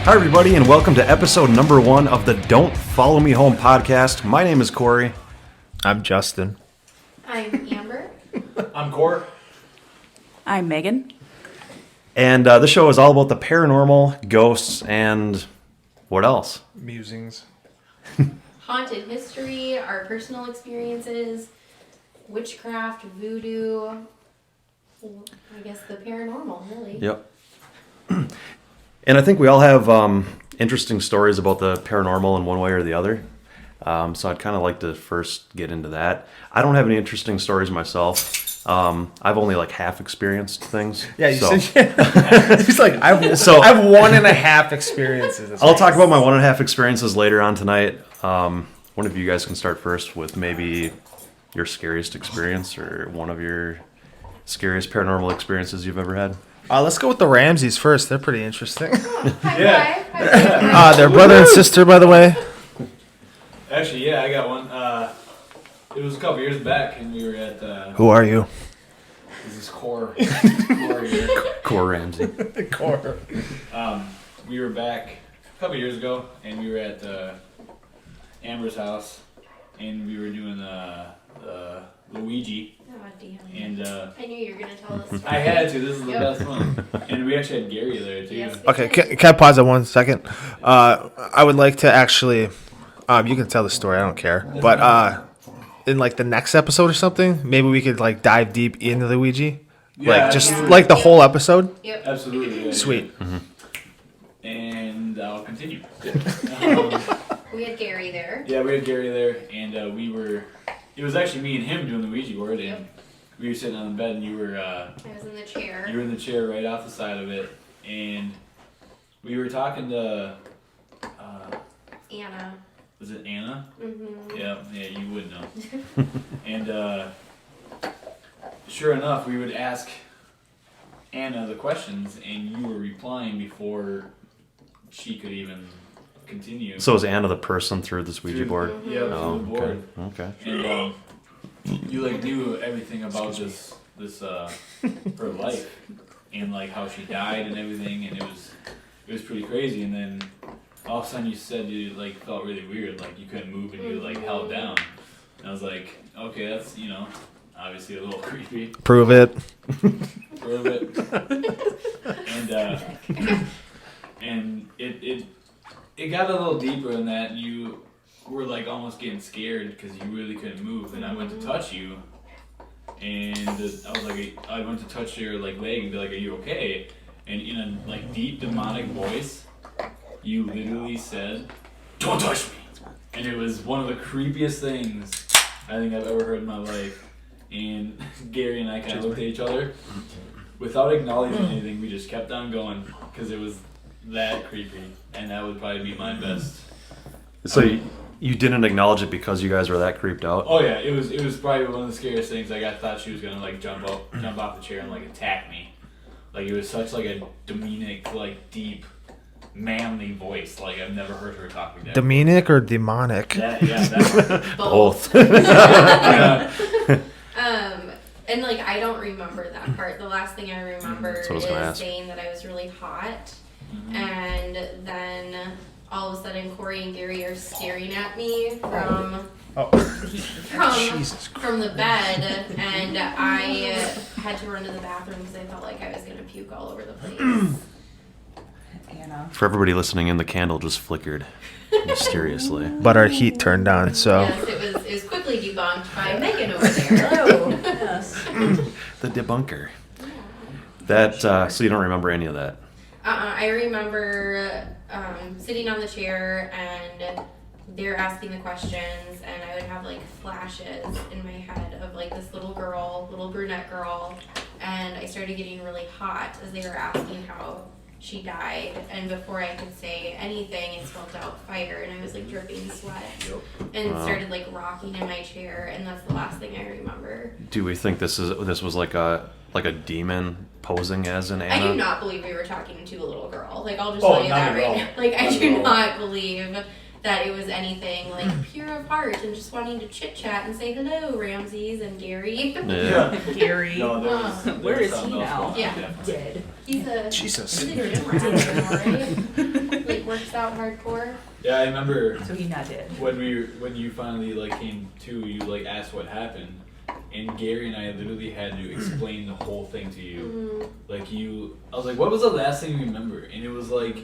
Hi, everybody, and welcome to episode number 1 of the Don't Follow Me Home podcast. My name is Corey. I'm Justin. I'm Amber. I'm Cor. I'm Megan. And the show is all about the paranormal, ghosts, and what else? Musings. Haunted history, our personal experiences, witchcraft, voodoo, I guess the paranormal, really. Yep. And I think we all have interesting stories about the paranormal in one way or the other. So I'd kind of like to first get into that. I don't have any interesting stories myself. I've only like half experienced things. Yeah, you so. said he's like I have 1.5 experiences. That's I'll nice. talk about my 1.5 experiences later on tonight. One of you guys can start first with maybe your scariest experience or one of your scariest paranormal experiences you've ever had. Let's go with the Ramseys first. They're pretty interesting. High five. They're brother and sister, by the way. Actually, yeah, I got one. It was a couple years back, and we were at. Who are you? This is Cor here. Core Ramsey. Core. We were back a couple years ago, and we were at Amber's house, and we were doing the Luigi. Oh, damn. And I knew you were going to tell this. I had to. This is the best one. And we actually had Gary there too. Yes. Okay, can I pause it 1 second? I would like to actually. You can tell the story. I don't care. But in like the next episode or something, maybe we could like dive deep into Luigi, Yeah, like just yeah. like the whole episode. Yep. Absolutely. Yeah, Sweet. yeah. And I'll continue. We had Gary there. Yeah, we had Gary there, and it was actually me and him doing the Ouija board, and Yep. we were sitting on the bed, and you were I was in the chair. in the chair right off the side of it, and we were talking to, Anna. was it Anna? Mm-hmm. Yeah, you would know. And sure enough, we would ask Anna the questions, and you were replying before she could even continue. So is Anna the person through this Ouija board? Yeah, Oh, through the board. okay. And you like knew everything about this her life and like how she died and everything, and it was pretty crazy. And then all of a sudden you said you like felt really weird, like you couldn't move and you like held down. And I was like, okay, that's obviously a little creepy. Prove it. A little bit. And it got a little deeper in that you were like almost getting scared because you really couldn't move, and I went to touch you, and I was like, I went to touch your like leg and be like, are you okay? And in a like deep demonic voice, you literally said, don't touch me. And it was one of the creepiest things I think I've ever heard in my life. And Gary and I kind of looked at each other without acknowledging anything. We just kept on going because it was that creepy, and that would probably be my best. So you didn't acknowledge it because you guys were that creeped out? Oh yeah, it was probably one of the scariest things. Like I thought she was gonna like jump off the chair and like attack me. Like it was such like a demonic, like deep, manly voice. Like I've never heard her talk like that. Demonic or demonic? That Both. yeah. And like I don't remember that part. The last thing I remember That's what I was gonna is ask. saying that I was really hot, Mm-hmm. and then all of a sudden Corey and Gary are staring at me from Jesus from the bed, and I had to run to the bathroom because I felt like I was gonna puke all over the place. Anna. For everybody listening in, the candle just flickered mysteriously. But our heat turned on, so. Yes, it was quickly debunked by Megan over there. Hello. Yes. The debunker. That so you don't remember any of that? I remember sitting on the chair and they're asking the questions, and I would have like flashes in my head of like this little brunette girl, and I started getting really hot as they were asking how she died, and before I could say anything, it smelled out fire, and I was like dripping sweat, and started like rocking in my chair, and that's the last thing I remember. Do we think this was like a demon posing as an Anna? I do not believe we were talking to a little girl. Like, I'll just tell you not that at right all. now. Like, I Not do at all. not believe that it was anything like pure of heart and just wanting to chit chat and say hello, Ramses and Gary. Yeah. Gary. No, there was, there Where was is he something else now? going on, Yeah. Dead. He's a Jesus. gym rat, right? Like works out hardcore. Yeah, I remember So he not dead. when you finally like came to, you like asked what happened, and Gary and I literally had to explain the whole thing to you. Like I was like, what was the last thing you remember? And it was like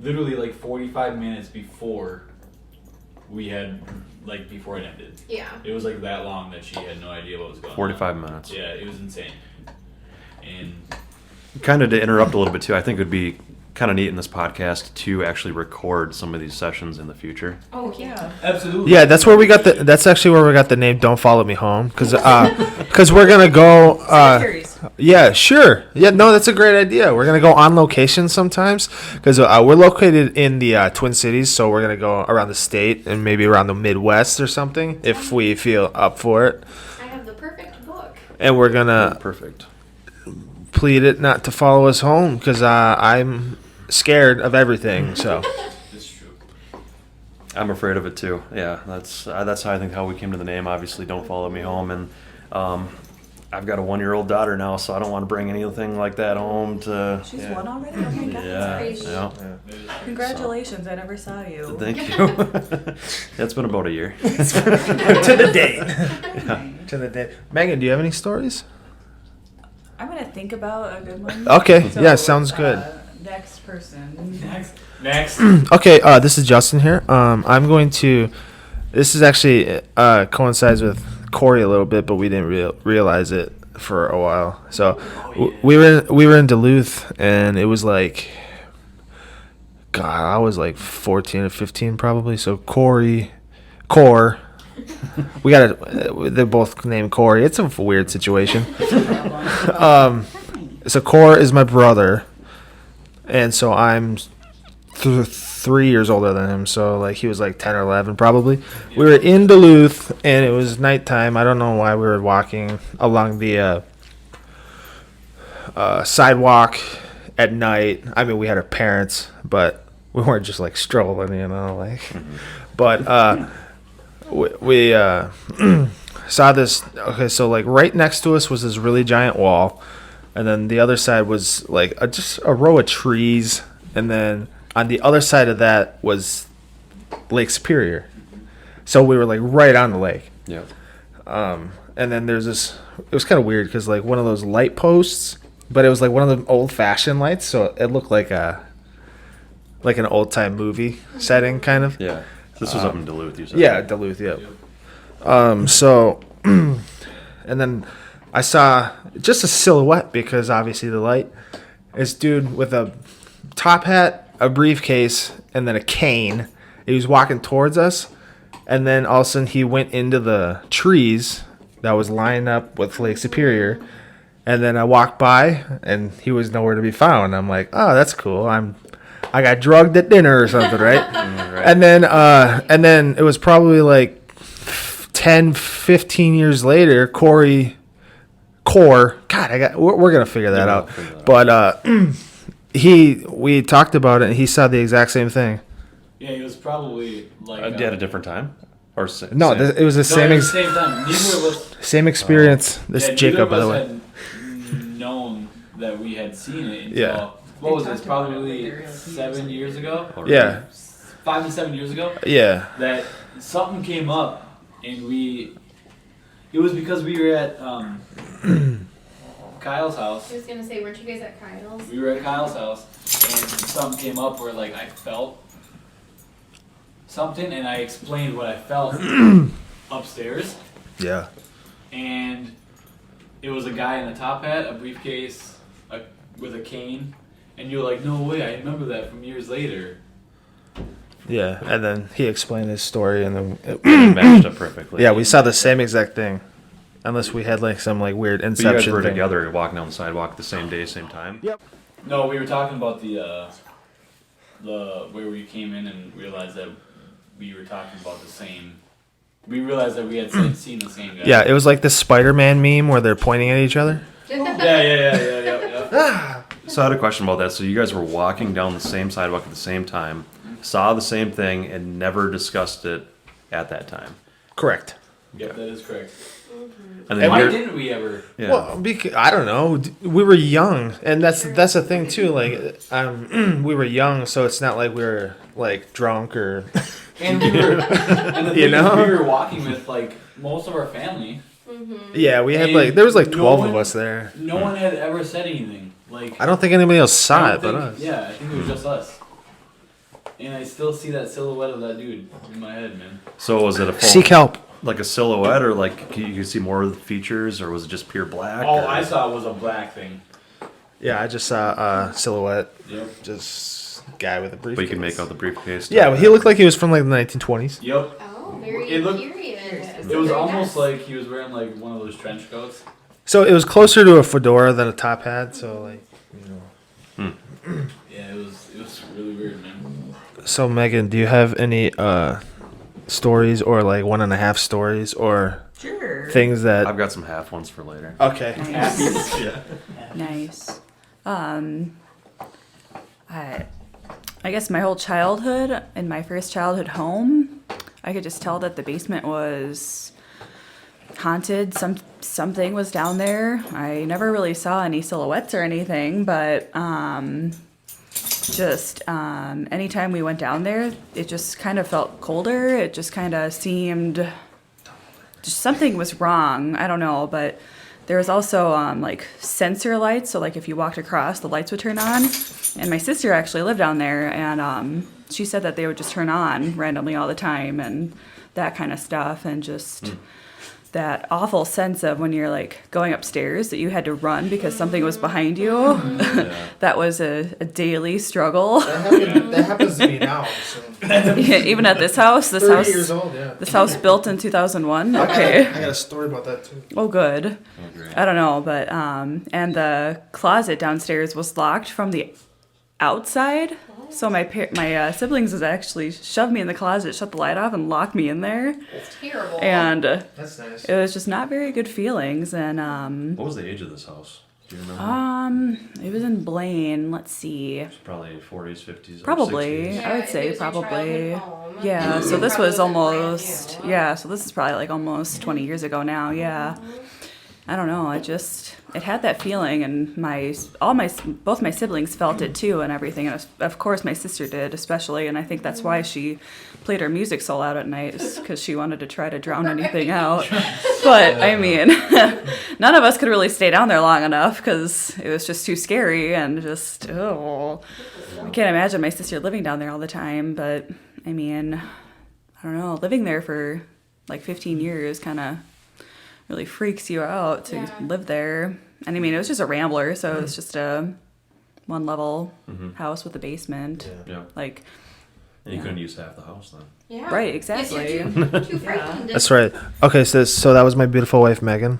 literally like 45 minutes before we had before it ended. Yeah. It was like that long that she had no idea what was going on. 45 minutes. Yeah, it was insane. And Kind of to interrupt a little bit too, I think it would be kind of neat in this podcast to actually record some of these sessions in the future. Oh yeah. absolutely. Yeah, that's where we got that's actually where we got the name Don't Follow Me Home, because we're going to go Series. yeah, sure. Yeah, no, that's a great idea. We're going to go on location sometimes, because we're located in the Twin Cities, so we're going to go around the state and maybe around the Midwest or something if we feel up for it. I have the perfect book. And we're going to Perfect. plead it not to follow us home, because I'm scared of everything, so. It's true. I'm afraid of it too. Yeah, that's how I think how we came to the name. Obviously, Don't Follow Me Home, and I've got a 1-year-old daughter now, so I don't want to bring anything like that home to. She's yeah. one already? Oh my god. Yeah, crazy. yeah. Congratulations, I never saw you. Thank you. It's been about a year. To the date. To the date. Megan, do you have any stories? I'm gonna think about a good one. Okay, yeah, sounds good. Next person. Next. Okay, this is Justin here. I'm going to. This is actually coincides with Corey a little bit, but we didn't realize it for a while. So we were in Duluth, and it was like, God, I was like 14 or 15 probably. So Core. We got it. They're both named Corey. It's a weird situation. So Core is my brother, and so I'm 3 years older than him. So like he was like 10 or 11 probably. We were in Duluth, and it was nighttime. I don't know why we were walking along the sidewalk at night. I mean, we had our parents, but we weren't just like strolling, like. But we saw this. Okay, so like right next to us was this really giant wall, and then the other side was like just a row of trees, and then on the other side of that was Lake Superior. So we were like right on the lake. Yeah. And then there's this. It was kind of weird because like one of those light posts, but it was like one of the old-fashioned lights, so it looked like an old-time movie setting kind of. Yeah. This was up in Duluth, you said. Yeah, Duluth, yeah. So, and then I saw just a silhouette because obviously the light. This dude with a top hat, a briefcase, and then a cane. He was walking towards us, and then all of a sudden he went into the trees that was lined up with Lake Superior. And then I walked by, and he was nowhere to be found. I'm like, oh, that's cool. I got drugged at dinner or something, right? Right. And then it was probably like 10, 15 years later, Core. God, we're gonna figure that out. But we talked about it, and he saw the exact same thing. Yeah, it was probably like At a different time, or No, it was the same at the same time. Neither of us. same experience. This is Jacob, by the way. Had known that we had seen it until Yeah. what was this? Probably 7 years ago. Yeah, 5 to 7 years ago. yeah, That something came up, and it was because we were at Kyle's house. I was gonna say, weren't you guys at Kyle's? We were at Kyle's house, and something came up where like I felt something, and I explained what I felt upstairs, yeah. and it was a guy in a top hat, a briefcase, with a cane, and you're like, no way, I remember that from years later. Yeah, and then he explained his story, and then It matched up perfectly. yeah, we saw the same exact thing, unless we had like some like weird But you guys inception were thing. together, walking down the sidewalk the same day, same time. Yep. No, we were talking about the where we came in and realized that we were talking about the same. We realized that we had seen the same guy. Yeah, it was like the Spider-Man meme where they're pointing at each other. Yeah. So I had a question about that. So you guys were walking down the same sidewalk at the same time, saw the same thing, and never discussed it at that time. Correct. Yep, that is correct. And then Why you're, didn't we ever? yeah. Well, I don't know. We were young, and that's the thing too. Like, we were young, so it's not like we were like drunk or. And we were, and the You thing is, know? we were walking with like most of our family. Yeah, we had And like there was like no 12 of one- us there. No one had ever said anything. Like I don't think anybody else I saw don't it but think- us. Yeah, I think it was just us. And I still see that silhouette of that dude in my head, man. So was it a full, Seek help. like a silhouette, or like you could see more of the features, or was it just pure black? All or- I saw was a black thing. Yeah, I just saw a silhouette, Yep. just guy with a briefcase. But you can make out the briefcase. Yeah, well, he looked like he was from like the 1920s. Yep. Oh, very It looked- period. It was Very almost nice. like he was wearing like one of those trench coats. So it was closer to a fedora than a top hat. So like, you know. Yeah, it was really weird, man. So Megan, do you have any stories or like 1.5 stories or Sure. things that? I've got some half ones for later. Okay. Nice. Yeah. Nice. I guess my whole childhood, in my first childhood home, I could just tell that the basement was haunted. Something was down there. I never really saw any silhouettes or anything, but just anytime we went down there, it just kind of felt colder. It just kind of seemed just something was wrong. I don't know, but there was also like sensor lights. So like if you walked across, the lights would turn on. And my sister actually lived down there, and she said that they would just turn on randomly all the time and that kind of stuff, and just that awful sense of when you're like going upstairs that you had to run because something was behind you. That was a daily struggle. That happens to me now. So. Yeah, even at this house, 30 years old, yeah. this house built in 2001. Okay. I got a story about that too. Oh, good. Oh, great. I don't know, but and the closet downstairs was locked from the outside. So my siblings was actually shoved me in the closet, shut the light off, and locked me in there. It's terrible. And That's nice. it was just not very good feelings. And What was the age of this house? Do you remember? it was in Blaine. Let's see. It's probably 40s, 50s, or Probably. 60s. I would if say it was your probably. childhood home, Yeah, it so this probably was wasn't brand almost, new. yeah, so this is probably like almost 20 years ago now, yeah. I don't know, it had that feeling, and both my siblings felt it too and everything, and of course my sister did especially, and I think that's why she played her music so loud at night, because she wanted to try to drown anything out. But, I mean, none of us could really stay down there long enough, because it was just too scary, and just, oh. I can't imagine my sister living down there all the time, but, I mean, I don't know, living there for like 15 years kind of really freaks you out to Yeah. live there. And I mean, it was just a rambler, so it was just a one-level house with a basement. Yeah. Like, And you couldn't use half the house then. Yeah. right, Yes, exactly. you're too frightened. That's right. Okay, so that was my beautiful wife, Megan.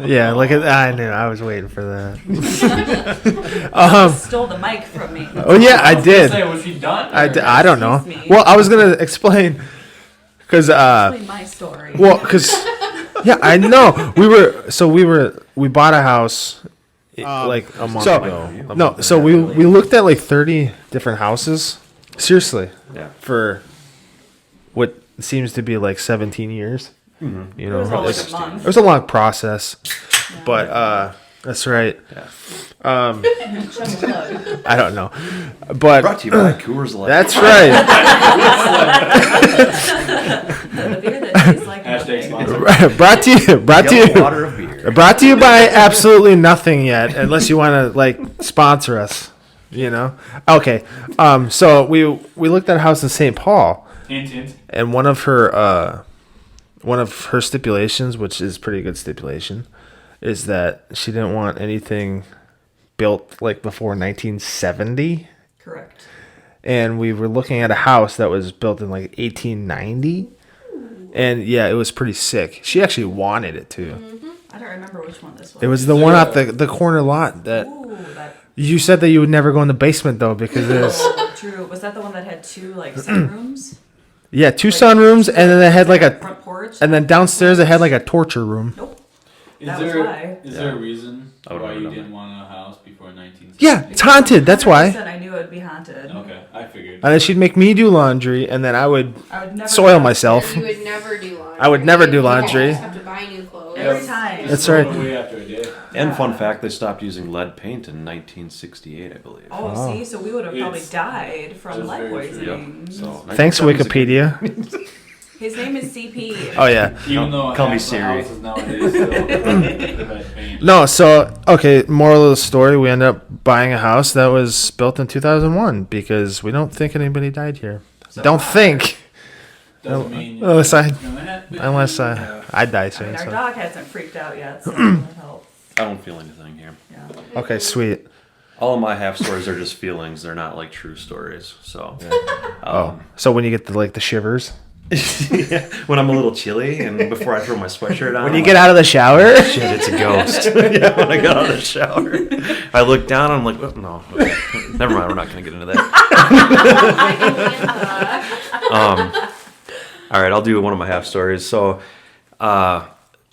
Yeah, look at I knew I was waiting for that. Stole the mic from me. Oh yeah, I did. Say, was she done? I don't know. Excuse me. Well, I was gonna explain because Explain my story. yeah, I know we bought a house like a month ago. No, so we looked at like 30 different houses. Seriously, Yeah. for what seems to be like 17 years. Mm-hmm. You know, It was all like it's- a month. it was a long process, but that's right. Chum plug. I don't know, but Brought to you by Coors Light. that's right. The beer that tastes like Hashtag nothing. sponsor. Yellow water of beer. Brought to you by absolutely nothing yet, unless you want to like sponsor us. You know. Okay. So we looked at a house in St. Paul, Hint, hint. and one of her stipulations, which is pretty good stipulation, is that she didn't want anything built like before 1970. Correct. And we were looking at a house that was built in like 1890. And yeah, it was pretty sick. She actually wanted it too. I don't remember which one this was. It was the one off the corner lot that Ooh, that you said that you would never go in the basement though because it was true. Was that the one that had two like sunrooms? yeah, two sunrooms and then it had like a Front porch. and then downstairs it had like a torture room. Nope. Is That was there why. is there a reason I would Why have you done didn't that. want a house before 1960? Yeah, it's haunted. That's why. 100% I knew it would be haunted. Okay, I figured. And then she'd make me do laundry, and then I would I would never soil go myself. You would never do laundry. I would never do You laundry. just have to buy new clothes. Every time. Just That's throw it right. away after a day. And Yeah. fun fact, they stopped using lead paint in 1968, I believe. Oh, Wow. see, so we would have probably It's- died from that's lead very true. poisoning. So Thanks, 1970s. Wikipedia. His name is CP. Oh yeah. Even though call me half the Siri. houses nowadays still red paint. No, so okay. Moral of the story: we end up buying a house that was built in 2001 because we don't think anybody died here. So Don't far. think Doesn't mean unless I it's gonna happen. unless I die I mean, soon. our So. dog hasn't freaked out yet, so that'll help. I don't feel anything here. Yeah. Okay, sweet. All of my half stories are just feelings. They're not like true stories. So, Oh, so when you get the shivers, when I'm a little chilly and before I throw my sweatshirt on, when I'm you get out of the shower, like, shit, it's a ghost. Yeah, when I got out of the shower, I look down. I'm like, oh, no, okay. Never mind. We're not going to get into that. All right, I'll do one of my half stories. So,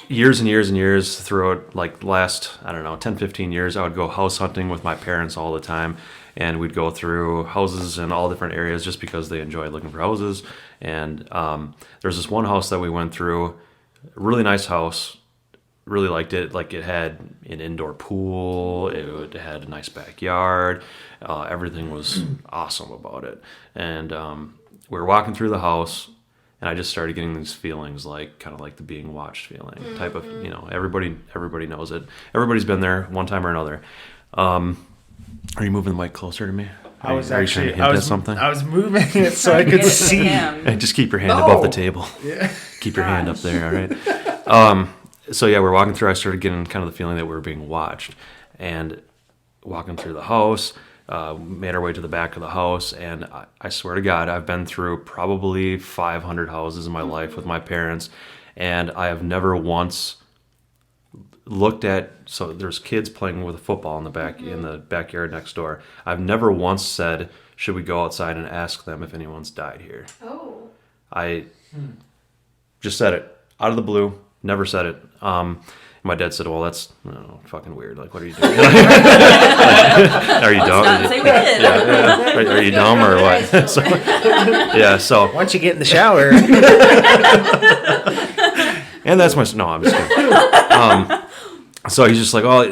years and years and years throughout, like last, I don't know, 10, 15 years, I would go house hunting with my parents all the time. And we'd go through houses in all different areas just because they enjoyed looking for houses. And there's this one house that we went through, really nice house. Really liked it. Like it had an indoor pool. It had a nice backyard. Everything was awesome about it. And we were walking through the house, and I just started getting these feelings, like kind of like the being watched feeling type of. Everybody knows it. Everybody's been there one time or another. Are you moving the mic closer to me? Are you trying to hint at something? I was moving it so Trying I to could get it to see. him. Hey, just keep your hand above the No. table. Yeah. Keep your hand up there, all right? So yeah, we're walking through. I started getting kind of the feeling that we were being watched, and walking through the house, made our way to the back of the house, and I swear to God, I've been through probably 500 houses in my life with my parents, and I have never once looked at. So there's kids playing with a football in the backyard next door. I've never once said, "Should we go outside and ask them if anyone's died here?" Oh. I just said it out of the blue. Never said it. My dad said, "Well, that's fucking weird. Like, what are you doing? Are you dumb? Not say we did. Yeah. Are you dumb or what?" So, yeah. So, Once you get in the shower, and that's my no. I'm just kidding. So he's just like, "Oh, I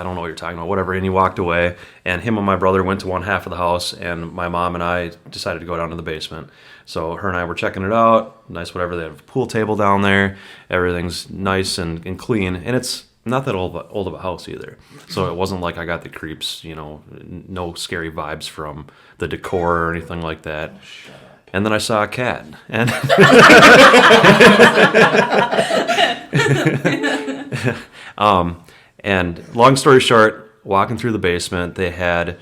don't know what you're talking about. Whatever." And he walked away. And him and my brother went to one half of the house, and my mom and I decided to go down to the basement. So her and I were checking it out. Nice, whatever. They have a pool table down there. Everything's nice and clean, and it's not that old of a house either. So it wasn't like I got the creeps. No scary vibes from the decor or anything like that. And then I saw a cat, and and long story short, walking through the basement, they had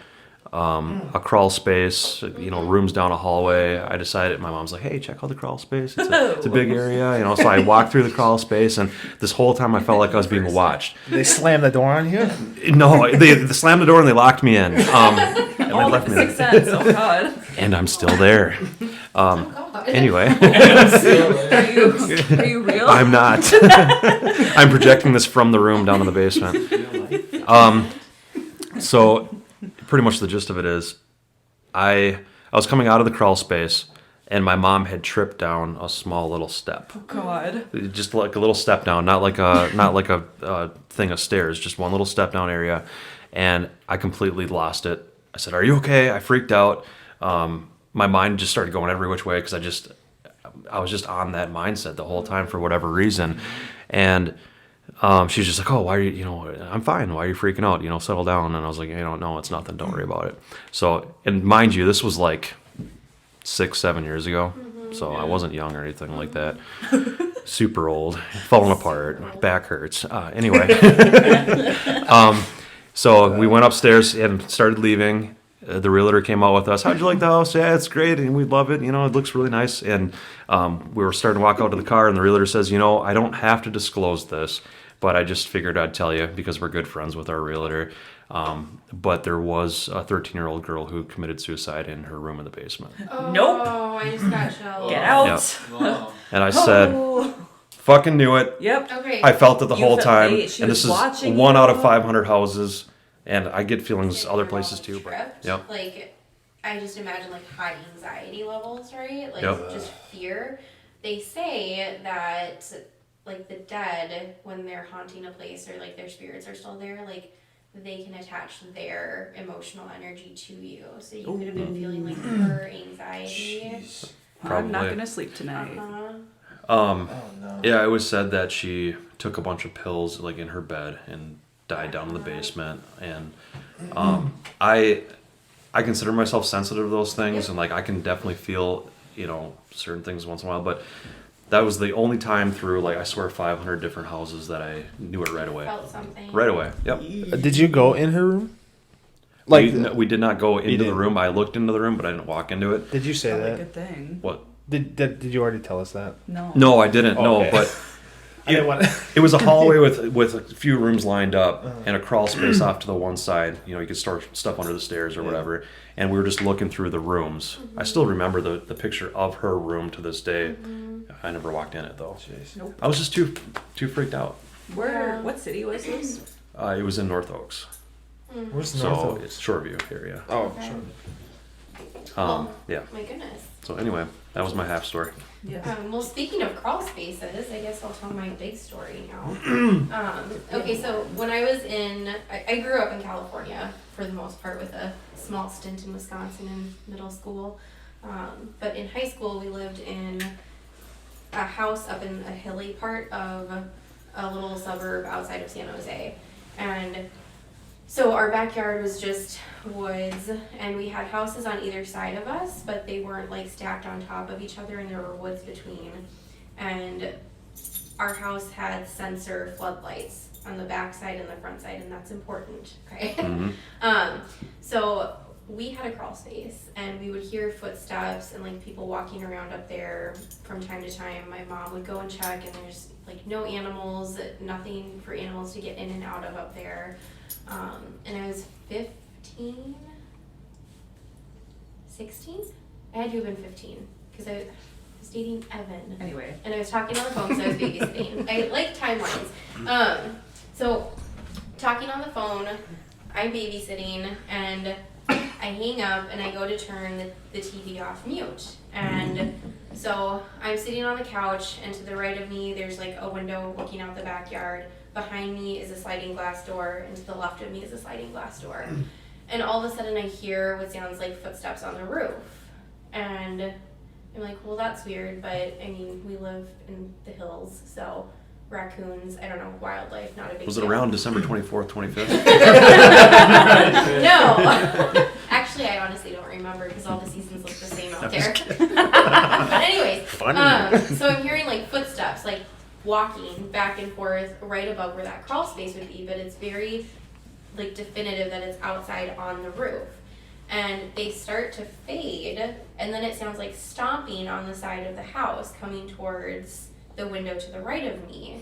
a crawl space, rooms down a hallway. I decided, my mom's like, "Hey, check out the crawl space. It's a big area, So I walked through the crawl space, and this whole time I felt like I was being watched. they slam the door on you. No, they slammed the door and they locked me in. And they Oh, left like me the Sixth Sense. Oh, God. and I'm still there. Oh, God. Anyway, Are you real? I'm not. I'm projecting this from the room down in the basement. So pretty much the gist of it is, I was coming out of the crawl space, and my mom had tripped down a small little step, God. just like a little step down, not like a thing of stairs, just one little step down area, and I completely lost it. I said, "Are you okay?" I freaked out. My mind just started going every which way because I was just on that mindset the whole time for whatever reason, and she's just like, "Oh, why are you, I'm fine. Why are you freaking out? Settle down." And I was like, "No, it's nothing. Don't worry about it." So, and mind you, this was like 6-7 years ago. So I wasn't young or anything like that. Super old, falling apart, back hurts. Anyway, so we went upstairs and started leaving. The realtor came out with us. "How'd you like the house?" "Yeah, it's great, and we love it. It looks really nice." And we were starting to walk out to the car, and the realtor says, "I don't have to disclose this, but I just figured I'd tell you because we're good friends with our realtor. But there was a 13-year-old girl who committed suicide in her room in the basement." Oh, Nope. I just got chills. Get out. Yeah. Wow. And I said, Oh. Fucking knew it. Yep. Okay. I felt it the You whole felt- time. hey, she And was this is watching 1 you. out of 500 houses. And I get feelings other places too. But, Tripped. yep. Like, I just imagine like high anxiety levels, right? Like Yep. just fear. They say that like the dead, when they're haunting a place or like their spirits are still there, like they can attach their emotional energy to you. So you could have been feeling like her anxiety. I'm not Probably. gonna sleep tonight. Oh no. Yeah, it was said that she took a bunch of pills like in her bed and died down in the basement. And I consider myself sensitive to those things, Yep. and like I can definitely feel, you know, certain things once in a while. But that was the only time through like I swear 500 different houses that I knew it right away. Felt something. Right away. Yep. Did you go in her room? We did not go into the didn't. room. I looked into the room, but I didn't walk into it. Did you say Probably a that? good thing. What? Did you already tell us that? No. No, I didn't. No, Okay. but I didn't want. it was a hallway with a few rooms lined up and a crawl space off to the one side. You know, you could store stuff under the stairs or whatever. And we were just looking through the rooms. I still remember the picture of her room to this day. I never walked in it though. Nope. I was just too freaked out. Where? Yeah. What city was this? It was in North Oaks, Where's so North Oaks? it's Shoreview area. Oh, Okay. sure. Yeah. My goodness. So anyway, that was my half story. Yeah. Well, speaking of crawl spaces, I guess I'll tell my big story now. Okay, so when I was I grew up in California for the most part with a small stint in Wisconsin in middle school. But in high school, we lived in a house up in a hilly part of a little suburb outside of San Jose. And so our backyard was just woods, and we had houses on either side of us, but they weren't like stacked on top of each other, and there were woods between. And our house had sensor floodlights on the back side and the front side, and that's important, right? So we had a crawl space, and we would hear footsteps and like people walking around up there from time to time. My mom would go and check, and there's like no animals, nothing for animals to get in and out of up there. And I was 15, 16? I had to have been 15 because I was dating Evan. Anyway. And I was talking on the phone because I was babysitting. I like timelines. So talking on the phone, I'm babysitting, and I hang up and I go to turn the TV off mute. And so I'm sitting on the couch, and to the right of me, there's like a window looking out the backyard. Behind me is a sliding glass door, and to the left of me is a sliding glass door. And all of a sudden I hear what sounds like footsteps on the roof. And I'm like, well, that's weird, but I mean, we live in the hills, so raccoons, I don't know, wildlife, not a big Was it deal. around December 24th, 25th? No. Actually, I honestly don't remember because all the seasons look the same out there. But anyways, so I'm hearing like footsteps, like walking back and forth right above where that crawl space would be, but it's very like definitive that it's outside on the roof. And they start to fade, and then it sounds like stomping on the side of the house coming towards the window to the right of me.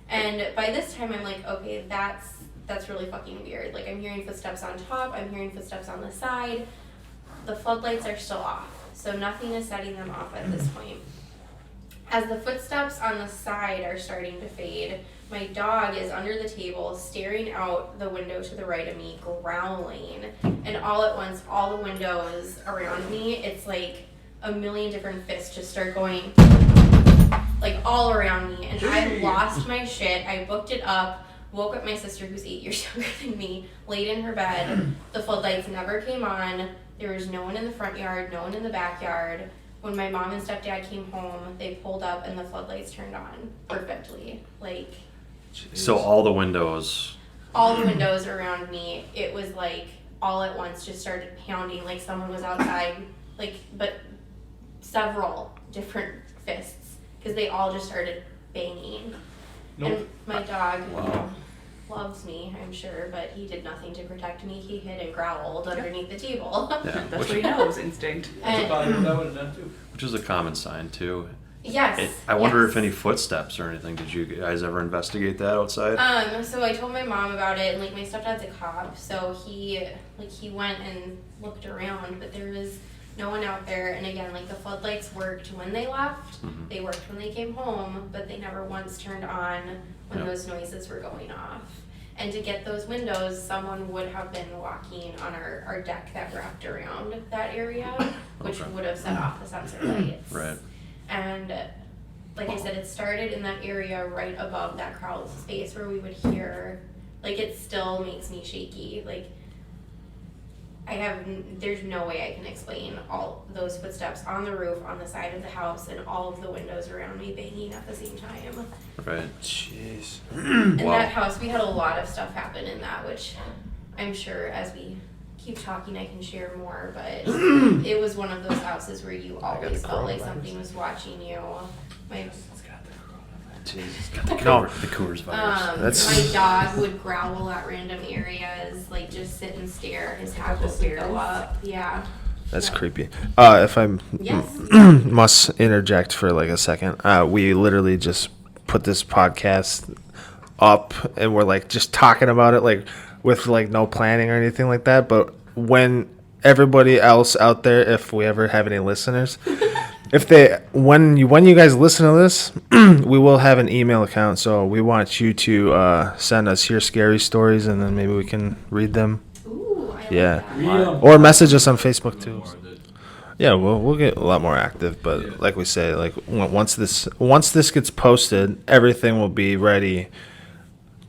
And by this time I'm like, okay, that's really fucking weird. Like, I'm hearing footsteps on top, I'm hearing footsteps on the side. The floodlights are still off, so nothing is setting them off at this point. As the footsteps on the side are starting to fade, my dog is under the table, staring out the window to the right of me, growling. And all at once, all the windows around me, it's like a million different fists just start going, like, all around me. And I lost my shit. I booked it up, woke up my sister, who's 8 years younger than me, laid in her bed. The floodlights never came on. There was no one in the front yard, no one in the backyard. When my mom and stepdad came home, they pulled up and the floodlights turned on perfectly. Like, So all the windows. all the windows around me, it was like all at once just started pounding like someone was outside, like, but several different fists, because they all just started banging. And my dog, you know, loves me, I'm sure, but he did nothing to protect me. He hid and growled underneath the table. Yeah, That's what he knows, instinct. And- That's about what I would have done too. which is a common sign too. Yes. I wonder yes. if any footsteps or anything. Did you guys ever investigate that outside? So I told my mom about it, and like my stepdad's a cop, so he went and looked around, but there was no one out there. And again, like the floodlights worked when they left, they worked when they came home, but they never once turned on when Yep. those noises were going off. And to get those windows, someone would have been walking on our deck that wrapped around that area, which Okay. would have set off the sensor lights. Right. And like I said, it started in that area right above that crawl space where we would hear, like it still makes me shaky. Like there's no way I can explain all those footsteps on the roof, on the side of the house, and all of the windows around me banging at the same time. Right. Jeez. In Wow. that house, we had a lot of stuff happen in that, which I'm sure as we keep talking I can share more, but it was one of those houses where you always felt like something was watching you. My No. The Coors virus. That's- my dog would growl at random areas, like just sit and stare. His hackles would go up. Yeah. That's Yeah. creepy. If I Yes. must interject for like a second, we literally just put this podcast up and we're like just talking about it, like with like no planning or anything like that. But when everybody else out there, if we ever have any listeners, when you guys listen to this, we will have an email account. So we want you to send us your scary stories, and then maybe we can read them. Ooh, I like Yeah. that. Or message us on Facebook too. More of it. Yeah, we'll get a lot more active, but like we say, like once this gets posted, everything will be ready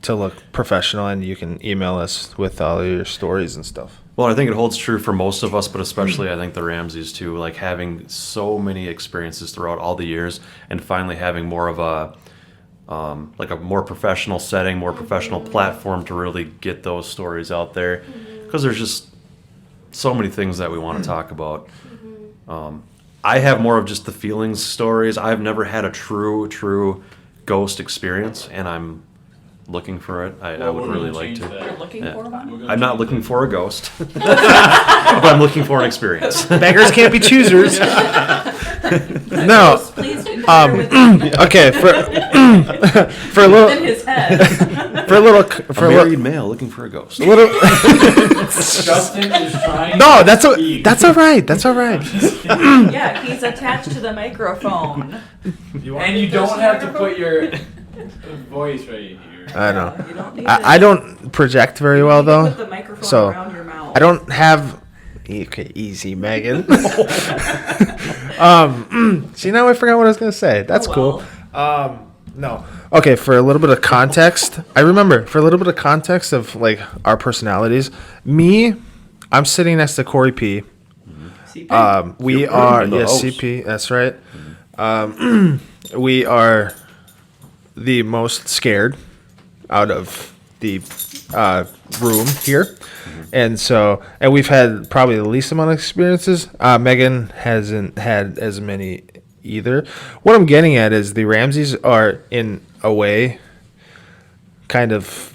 to look professional, and you can email us with all your stories and stuff. Well, I think it holds true for most of us, but especially I think the Ramseys too. Like having so many experiences throughout all the years, and finally having more of a like a more professional setting, more professional platform to really get those stories out there. Because there's just so many things that we want to talk about. I have more of just the feelings stories. I've never had a true ghost experience, and I'm looking for it. I Well, would we're really gonna like change to. that. You're looking Yeah. for one? We're gonna I'm not change looking that. for a ghost, but I'm looking for an experience. Beggars can't be choosers. No. Please interfere with him Okay. For a in little his head. for a little A for a married little. male looking for a ghost. little Justin is trying. no, to that's speak. that's all right. That's all right. Yeah, he's attached to the microphone. And you don't have to put your voice right here. I know. You don't need I don't project very well You can put though. the microphone So, around your mouth. I don't have. Okay, easy, Megan. See, now I forgot what I was gonna say. That's Oh, cool. No. Okay, for a little bit of context, I remember for a little bit of context of like our personalities. Me, I'm sitting next to Corey P. CP? We You're are in the yes, house. CP. That's right. We are the most scared out of the room here, and we've had probably the least amount of experiences. Megan hasn't had as many either. What I'm getting at is the Ramseys are in a way kind of,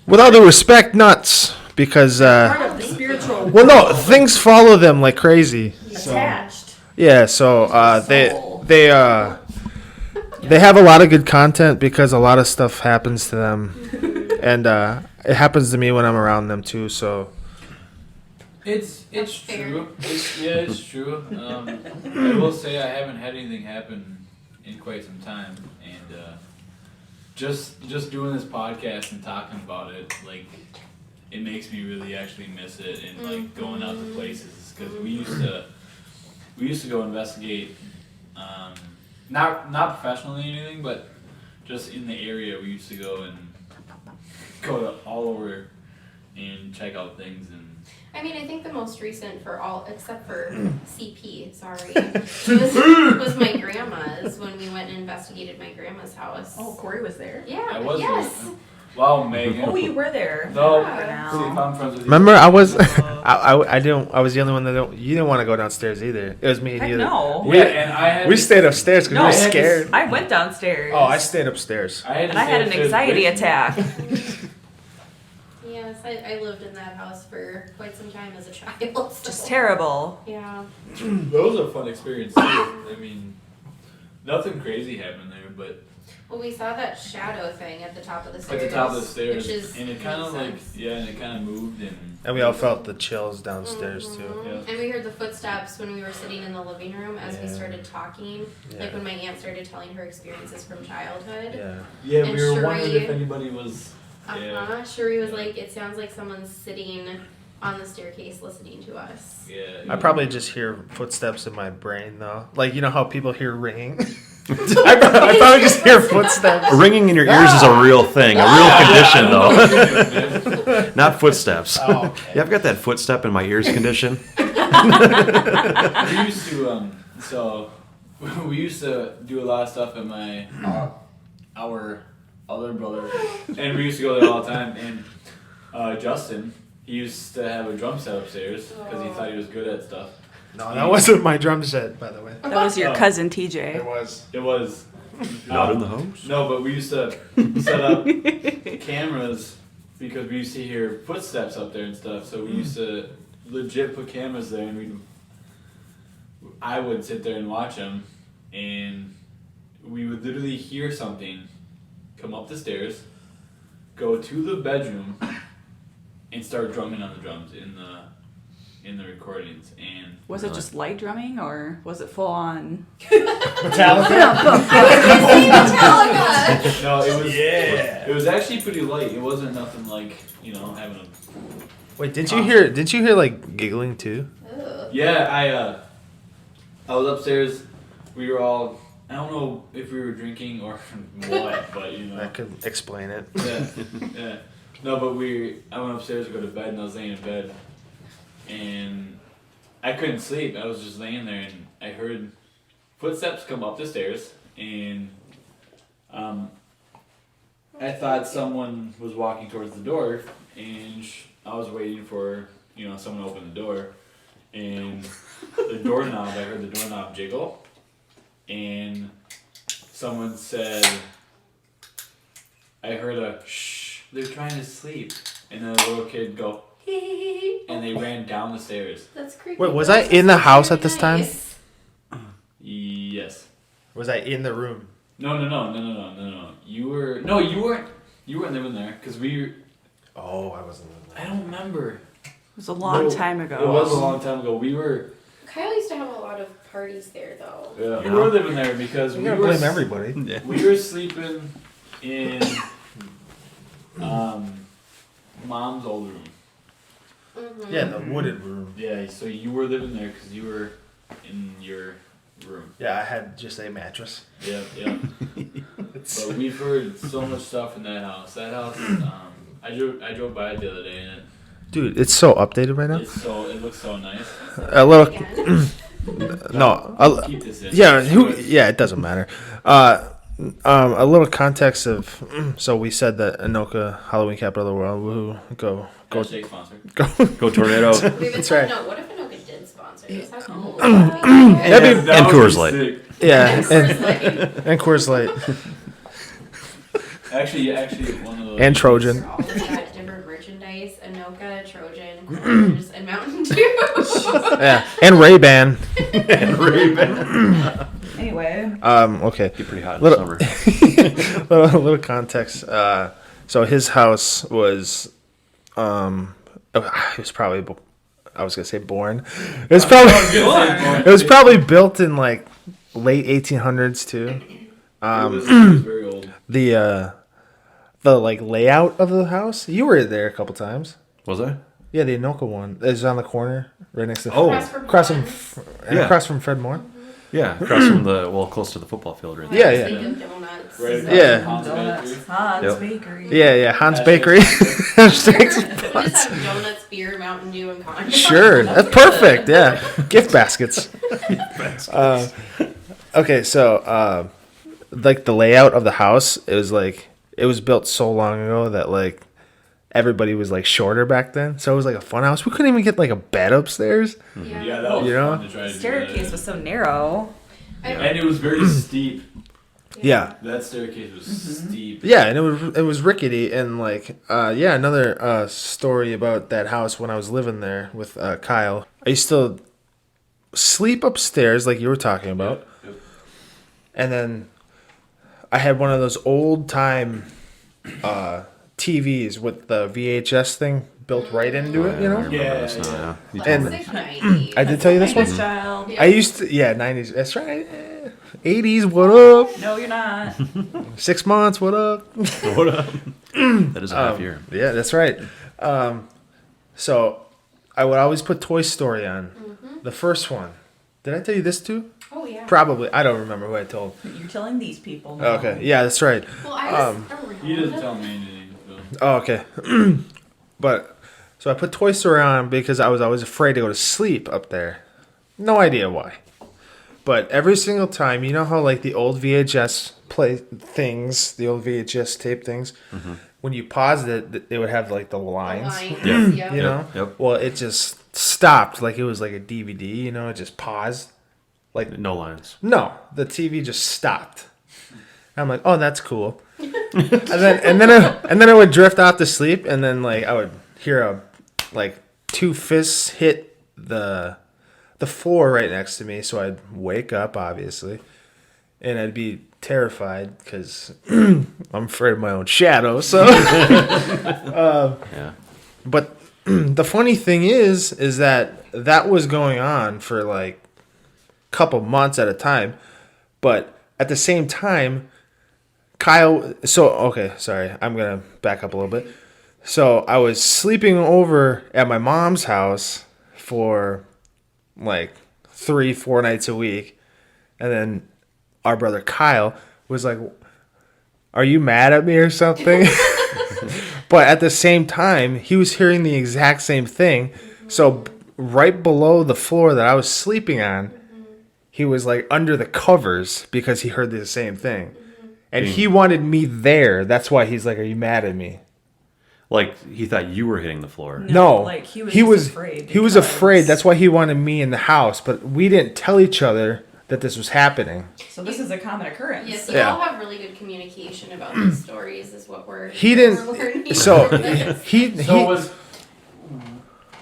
with all due respect, nuts because Part of the spiritual well, no, world. things follow them like crazy. Attached. Yeah, so Soul. they have a lot of good content because a lot of stuff happens to them, and it happens to me when I'm around them too. So It's That's fair. true. It's true. I will say I haven't had anything happen in quite some time, and just doing this podcast and talking about it, like it makes me really actually miss it and like going out to places because we used to go investigate, not professionally or anything, but just in the area we used to go and go to all over and check out things and. I mean, I think the most recent for all, except for CP, sorry, was my grandma's when we went and investigated my grandma's house. Oh, Corey was there? Yeah, I was yes. Wow, Megan. Oh, you were there. No, Yeah. see if I'm friends with you. remember, I was I didn't I was the only one you didn't want to go downstairs either. It was me and Heck you. no. We- Yeah, and I had We stayed upstairs because No, we were I had scared. I went downstairs. Oh, I stayed upstairs. And I had an anxiety attack. Yes, I lived in that house for quite some time as a child. So. Just terrible. Yeah. Those are fun experiences too. I mean, nothing crazy happened there, but Well, we saw that shadow thing at the top of the at stairs. the top of the stairs, which is, and it kind of like makes sense. and it kind of moved and. And we all felt the chills downstairs too. Mhm. Yeah. And we heard the footsteps when we were sitting in the living room as we Yeah. started talking. Yeah. Like when my aunt started telling her experiences from childhood. Yeah. Yeah, And we were wondering Sheree- if anybody was. Yeah. Sheree was like, it sounds like someone's sitting on the staircase listening to us. Yeah. I probably just hear footsteps in my brain though. Like you know how people hear ringing. I probably just hear footsteps. Ringing in your ears is a real thing, a real condition, though. Not footsteps. Oh, okay. Yeah, I've got that footstep in my ears condition. We used to so we used to do a lot of stuff at my our other brother, and we used to go there all the time. And Justin, he used to have a drum set upstairs because he thought he was good at stuff. No, that wasn't my drum set, by the way. That was your Oh. cousin TJ. was. It was Not in the house. No, but we used to set up cameras because we used to hear footsteps up there and stuff. So we used to legit put cameras there, and I would sit there and watch them, and we would literally hear something come up the stairs, go to the bedroom, and start drumming on the drums in the recordings. And Was it just light drumming or was it full on? Metallica? Metallica! no, it was it was actually pretty light. It wasn't nothing like having a. Wait, didn't you hear? Didn't you hear like giggling too? Ugh. Yeah, I was upstairs. We were all. I don't know if we were drinking or what, but That could explain it. Yeah, yeah. No, but I went upstairs to go to bed, and I was laying in bed, and I couldn't sleep. I was just laying there, and I heard footsteps come up the stairs, and I thought someone was walking towards the door, and I was waiting for someone to open the door, and the doorknob. I heard the doorknob jiggle, and someone said, I heard a shh, they're trying to sleep. And then a little kid go, and they ran down the stairs. That's creepy. Wait, was I in the house at this time? Nice. Yes. Was I in the room? No. You weren't living there, because Oh, I wasn't. I don't remember. It was a long time ago. It was a long time ago. We were, Kyle used to have a lot of parties there, though. we were living there because You we gotta were, blame everybody. Yeah. we were sleeping in, Mom's old room. Mm-hmm. Yeah, the wooded room. Yeah, so you were living there because you were in your room. Yeah, I had just a mattress. Yeah. But we've heard so much stuff in that house. That house, I drove by it the other day, and Dude, it's so updated right now. it looks so nice. A little. Again. No. Keep this in. Yeah. Yeah, it doesn't matter. A little context of. So we said that Anoka, Halloween capital of the world. Woohoo! Go. Hashtag sponsor. Go Tornado. We've been That's talking right. about what if Anoka did sponsor us? How cool would And- that be? That'd be- And That Coors would be Light. sick. Yeah, And Coors Light. and Coors Light Actually, one of those. and Trojan. All of that different merchandise, Anoka, Trojan, Coors, and Mountain Dew. Yeah, and Ray Ban. Anyway, Okay. Get pretty hot in the Little- summer. little context. So his house was, it was probably. I was gonna say born. It was probably. It was probably built in like late 1800s too. It was very old. The like layout of the house. You were there a couple times. Was I? Yeah, the Anoka one. It's on the corner, right next to. Oh. across from, Yeah. across from Fred Moore. Yeah, across from close to the football field right there. Yeah, yeah. Speaking of donuts. Right across Yeah. from Tom's Bakery. Hans Yep. Bakery. Yeah, Hans Hashtag- Bakery. We just have donuts, beer, Mountain Dew, and condoms. Sure, that's perfect. Yeah, gift baskets. Okay, so like the layout of the house, it was built so long ago that like everybody was like shorter back then. So it was like a fun house. We couldn't even get like a bed upstairs. Yeah, that was You know? fun to try to The do staircase that. was so narrow. And it was very steep. Yeah. That staircase was steep. Yeah, and it was rickety and like another story about that house when I was living there with Kyle. I used to sleep upstairs like you were talking about. Yep. and then I had one of those old time TVs with the VHS thing built right into it, you I know? remember Yeah, this now, yeah. You And- told me. Classic 90s. I did tell you this one? 90s child. Yeah. I used to, 90s, that's right. 80s, what up? No, you're not. 6 months, what up? What up? That is a half year. Yeah, that's right. So I would always put Toy Story on. The first one. Did I tell you this too? Oh yeah. Probably. I don't remember who I told. You're telling these people. No. Okay. Yeah, that's right. Well, I was around. He doesn't tell me anything. So. Oh, okay. But so I put Toy Story on because I was always afraid to go to sleep up there. No idea why. But every single time, you know how like the old VHS play things, the old VHS tape things, when you paused it, they would have like the lines. Yeah. Yeah. You know? Yep. Well, it just stopped like it was like a DVD, you know, it just paused. Like No lines. no, the TV just stopped. I'm like, "Oh, that's cool." and then I would drift off to sleep and then like I would hear like 2 fists hit the floor right next to me, so I'd wake up obviously. And I'd be terrified cuz I'm afraid of my own shadow, so Yeah. But the funny thing is that was going on for like a couple months at a time. But at the same time, Kyle. So okay, sorry, I'm gonna back up a little bit. So I was sleeping over at my mom's house for like 3-4 nights a week, and then our brother Kyle was like, "Are you mad at me or something?" But at the same time, he was hearing the exact same thing. So right below the floor that I was sleeping on, he was like under the covers because he heard the same thing. And he wanted me there. That's why he's like, "Are you mad at me?" Like he thought you were hitting the floor. No. Like he was just afraid. He was because- afraid. That's why he wanted me in the house. But we didn't tell each other that this was happening. So this is a common occurrence. Yes, you Yeah. all have really good communication about these stories, is what we're. He we're didn't. learning So from this. he So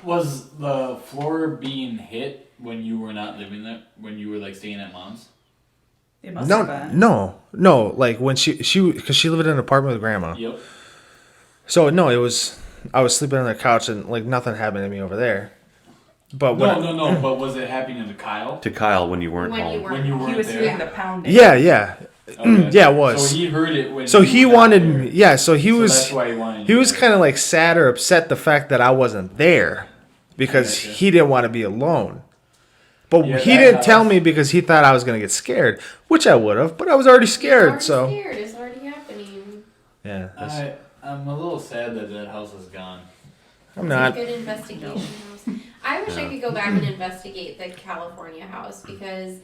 was the floor being hit when you were not living there? When you were like staying at mom's? It must have been. no. Like when she because she lived in an apartment with grandma. Yep. So no, it was I was sleeping on the couch and like nothing happened to me over there. But when No. But was it happening to Kyle? To Kyle when you weren't When home. you weren't When you home. weren't He was there? hearing the pounding. yeah, Okay. yeah, it was. So he heard it when. So you he were not wanted there. me. Yeah, so he So was. That's why he wanted. He you was there. kind of like sad or upset the fact that I wasn't there because I gotcha. he didn't want to be alone. But Yeah, he that didn't tell house- me because he thought I was gonna get scared, which I would have. But I was already scared, Already so scared. It's already happening. yeah. that's- I'm a little sad that house is gone. I'm It's a not. good investigation house. I wish I could go back and investigate the California house because,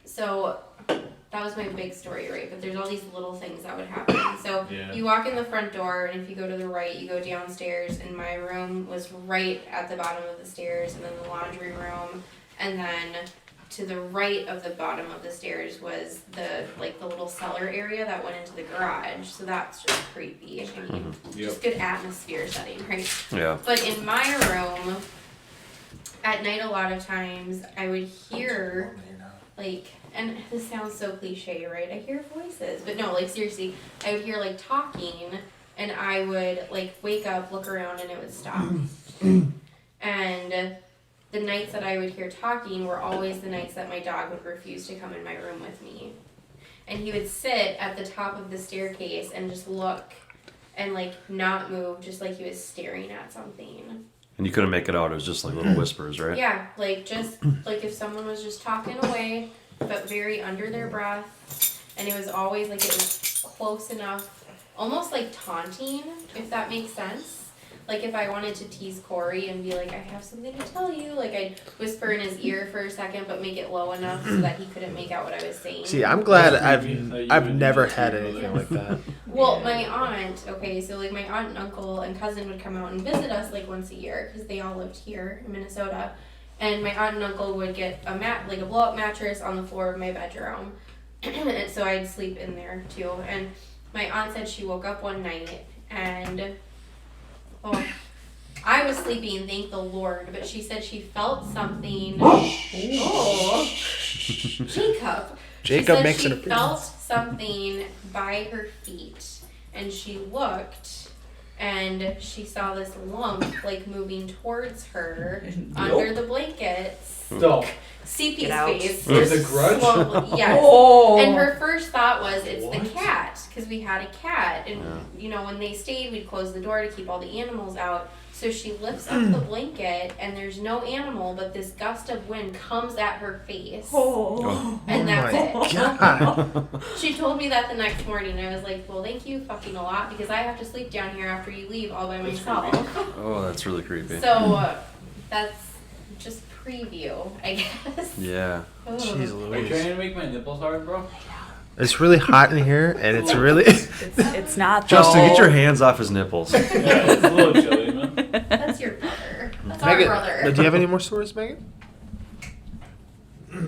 so that was my big story, right? But there's all these little things that would happen. So Yeah. you walk in the front door, and if you go to the right, you go downstairs, and my room was right at the bottom of the stairs, and then the laundry room, and then to the right of the bottom of the stairs was the little cellar area that went into the garage. So that's just creepy. I mean, just good atmosphere setting, right? Yeah. But in my room, at night, a lot of times I would hear, like, and this sounds so cliche, right? I hear voices, but no, like, seriously, I would hear, like, talking, and I would, like, wake up, look around, and it would stop. And the nights that I would hear talking were always the nights that my dog would refuse to come in my room with me. And he would sit at the top of the staircase and just look and, like, not move, just like he was staring at something. And you couldn't make it out. It was just like little whispers, right? Yeah, like, just, like, if someone was just talking away, but very under their breath, and it was always, like, it was close enough, almost like taunting, if that makes sense. Like, if I wanted to tease Corey and be like, I have something to tell you, like, I'd whisper in his ear for a second, but make it low enough so that he couldn't make out what I was saying. See, I'm glad That's creepy. I thought you I've would never do that had to your anything brother. like that. Well, my aunt, okay, so, like, my aunt and uncle and cousin would come out and visit us, like, once a year, because they all lived here in Minnesota. And my aunt and uncle would get a blow-up mattress on the floor of my bedroom. And so I'd sleep in there, too. And my aunt said she woke up one night, and, I was sleeping, thank the Lord, but she said she felt something. Oh, Jacob. Jacob she makes said an she felt appearance. something by her feet, and she looked, and she saw this lump like moving towards her under the blankets. Stop. CP's Get out. face. There's just a grudge? slowly- yes. Oh. And her first thought was, it's the What? cat, because we had a cat, and Yeah. when they stayed, we'd close the door to keep all the animals out. So she lifts up the blanket, and there's no animal, but this gust of wind comes at her face, Oh. and that's Oh my it. God. She told me that the next morning. I was like, well, thank you fucking a lot, because I have to sleep down here after you leave all by That's myself. Oh, that's really creepy. So that's just preview, I guess. Yeah. Ugh. Jeez Are you Louise. trying to make my nipples hard, bro? It's really hot in here, and it's really. It's not Justin, though. get your hands off his nipples. Yeah, it's a little chilly, man. That's your brother. That's Megan, our brother. do you have any more stories, Megan?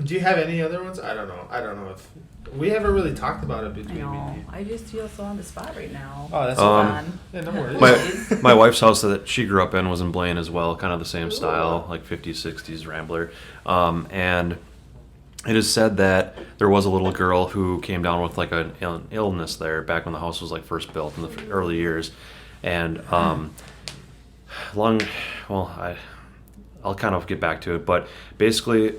Do you have any other ones? I don't know if we haven't really talked about it I between me know. and you. I just feel so on the spot right now. Oh, that's Um, fine. Yeah, no worries. My wife's house that she grew up in was in Blaine as well, kind of the same style, like 50s, 60s Rambler. And it is said that there was a little girl who came down with like an illness there back when the house was like first built in the early years. And I'll kind of get back to it, but basically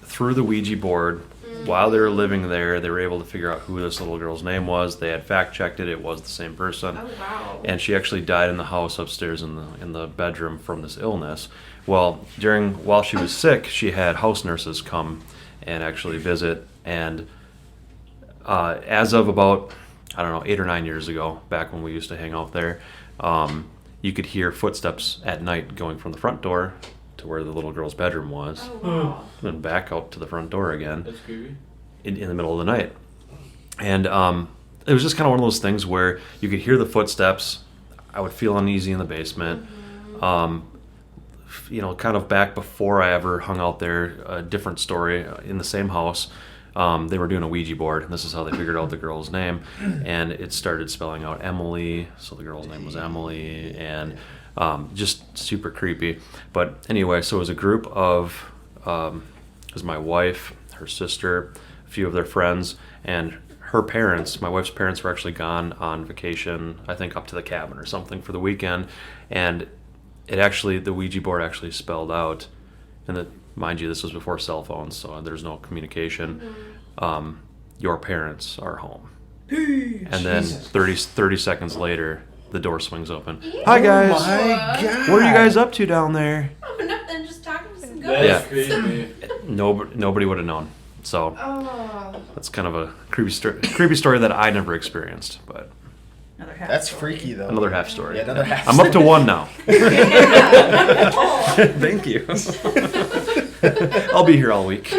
through the Ouija board, while they were living there, they were able to figure out who this little girl's name was. They had fact checked it; it was the same person. Oh wow. And she actually died in the house upstairs in the bedroom from this illness. Well, while she was sick, she had house nurses come and actually visit. And as of about 8 or 9 years ago, back when we used to hang out there, you could hear footsteps at night going from the front door to where the little girl's bedroom was, Oh wow. and back out to the front door again That's creepy. in the middle of the night. And it was just kind of one of those things where you could hear the footsteps. I would feel uneasy in the basement. Kind of back before I ever hung out there, a different story in the same house. They were doing a Ouija board, and this is how they figured out the girl's name. And it started spelling out Emily, so the girl's name was Emily, and just super creepy. But anyway, so it was a group of, it was my wife, her sister, a few of their friends, and her parents. My wife's parents were actually gone on vacation, I think up to the cabin or something for the weekend, and the Ouija board actually spelled out, and that, mind you, this was before cell phones, so there's no communication. Your parents are home. And then 30 seconds later, the door swings open. Hi guys. My God. What are you guys up to down there? Oh, nothing. Just talking to some That's ghosts. Yeah. creepy. Nobody would have known. So Oh. that's kind of a creepy story that I never experienced, but Another half That's story. freaky though. another half story. Yeah, another half. I'm up to one now. Oh. Thank you. I'll be here all week.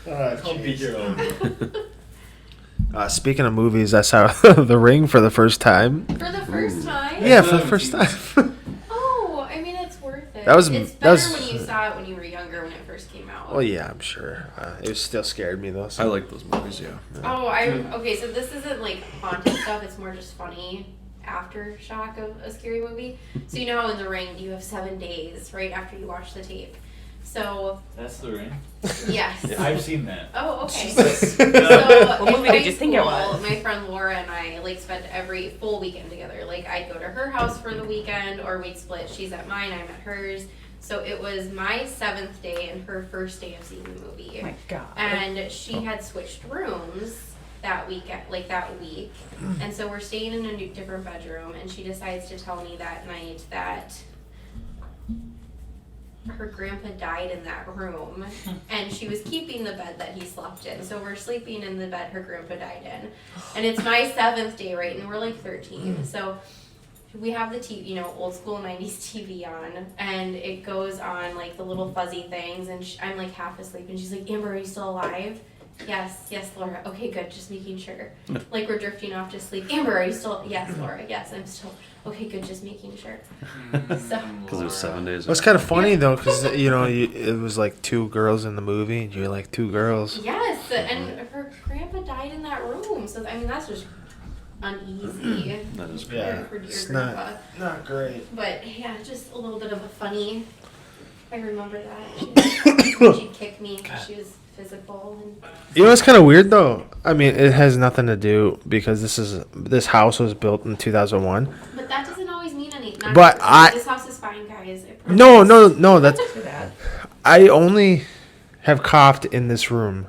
I'll be here all day. Speaking of movies, I saw The Ring for the first time. For the first time. Yeah, for the first time. Oh, I mean, it's worth it. That was- It's that better was- when you saw it when you were younger, when it first came out. Well, yeah, I'm sure. It still scared me though. I So. like those movies, yeah. Oh, okay. So this isn't like haunted stuff. It's more just funny aftershock of a scary movie. So you know how in The Ring you have 7 days right after you watch the tape. So That's the ring. yes. I've seen that. Oh, okay. Jesus. So What in movie did high you think it school, was? My friend Laura and I like spent every full weekend together. Like I'd go to her house for the weekend, or we'd split. She's at mine, I'm at hers. So it was my 7th day and her first day of seeing the movie. Oh my God. And she had switched rooms that week, and so we're staying in a different bedroom. And she decides to tell me that night that her grandpa died in that room, and she was keeping the bed that he slept in. So we're sleeping in the bed her grandpa died in, and it's my 7th day, right? And we're like 13, so we have the TV, old school 90s TV on, and it goes on like the little fuzzy things, and I'm like half asleep, and she's like, Amber, are you still alive? Yes, Laura. Okay, good, just making sure. Like we're drifting off to sleep. Amber, are you still? Yes, Laura. Yes, I'm still. Okay, good, just making sure. So. Because it was 7 days. It was kind of funny though, because it was like 2 girls in the movie, and you're like 2 girls. Yes, and her grandpa died in that room, so I mean that's just uneasy. That is Yeah, for your it's grandpa. not great. But yeah, just a little bit of a funny. I remember that she'd kick me. 'Cause she was visible. And You know what's kind of weird though? I mean, it has nothing to do because this house was built in 2001. but that doesn't always mean anything. But this house is fine, guys. I No, promise. no, that's. I only have coughed in this room.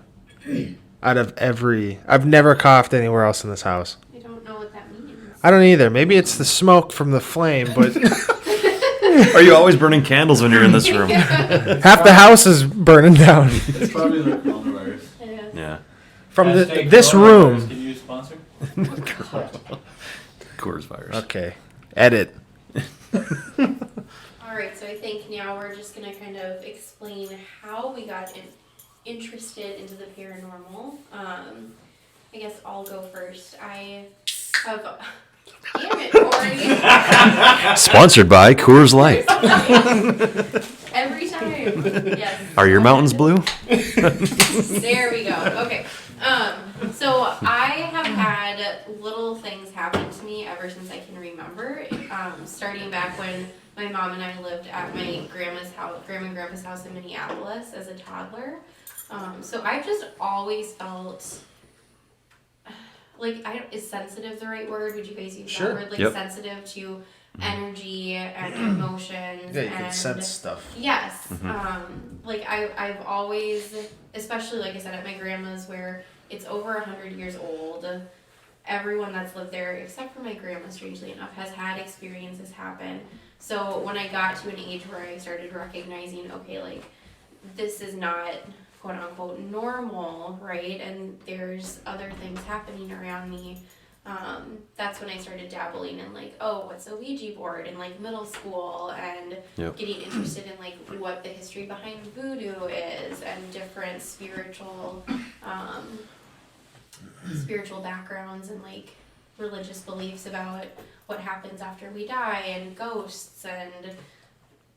Out of I've never coughed anywhere else in this house. I don't know what that means. I don't either. Maybe it's the smoke from the flame, but Are you always burning candles when you're in this room? half the house is burning down It's probably the coronavirus. Yeah. from Hashtag this coronavirus. room. Can you sponsor? Coors virus. Okay, edit. All right, so I think now we're just gonna kind of explain how we got interested into the paranormal. I guess I'll go first. I have. Damn it, Corey. Sponsored by Coors Light. Every time. Yes. Are your mountains blue? There we go. Okay. So I have had little things happen to me ever since I can remember. Starting back when my mom and I lived at my grandma and grandpa's house in Minneapolis as a toddler. So I've just always felt like is sensitive the right word? Would you guys use Sure. that word? Like Yep. sensitive to energy and emotions. Yeah, you can and sense stuff. Yes. Like I've always, especially like I said at my grandma's where it's over 100 years old. Everyone that's lived there, except for my grandma, strangely enough, has had experiences happen. So when I got to an age where I started recognizing, okay, like this is not quote unquote normal, right? And there's other things happening around me. That's when I started dabbling in like, oh, what's a Ouija board in like middle school and Yep. getting interested in like what the history behind voodoo is and different spiritual backgrounds and like religious beliefs about what happens after we die and ghosts and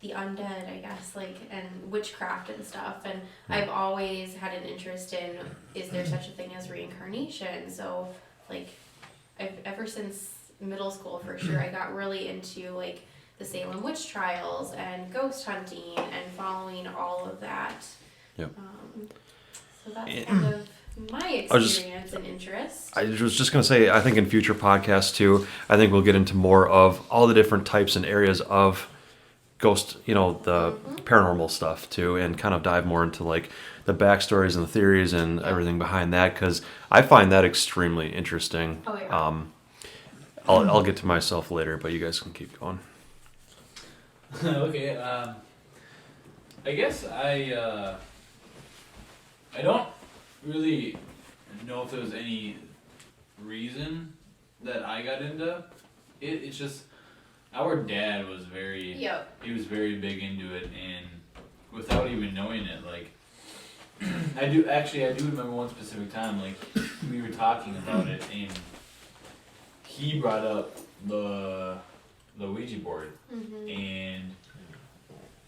the undead, I guess, like, and witchcraft and stuff. And I've always had an interest in, is there such a thing as reincarnation? So like ever since middle school for sure, I got really into like the Salem witch trials and ghost hunting and following all of that. Yep. So that's kind of my I was just- experience and interest. I was just going to say, I think in future podcasts too, I think we'll get into more of all the different types and areas of ghost, the paranormal stuff too, and kind of dive more into like the backstories and the theories and everything behind that, because I find that extremely interesting. Oh, yeah. I'll get to myself later, but you guys can keep going. Okay. I guess I don't really know if there was any reason that I got into it. It's just our dad was very Yep. he was very big into it, and without even knowing it, like I do remember one specific time, like we were talking about it and he brought up the Ouija board and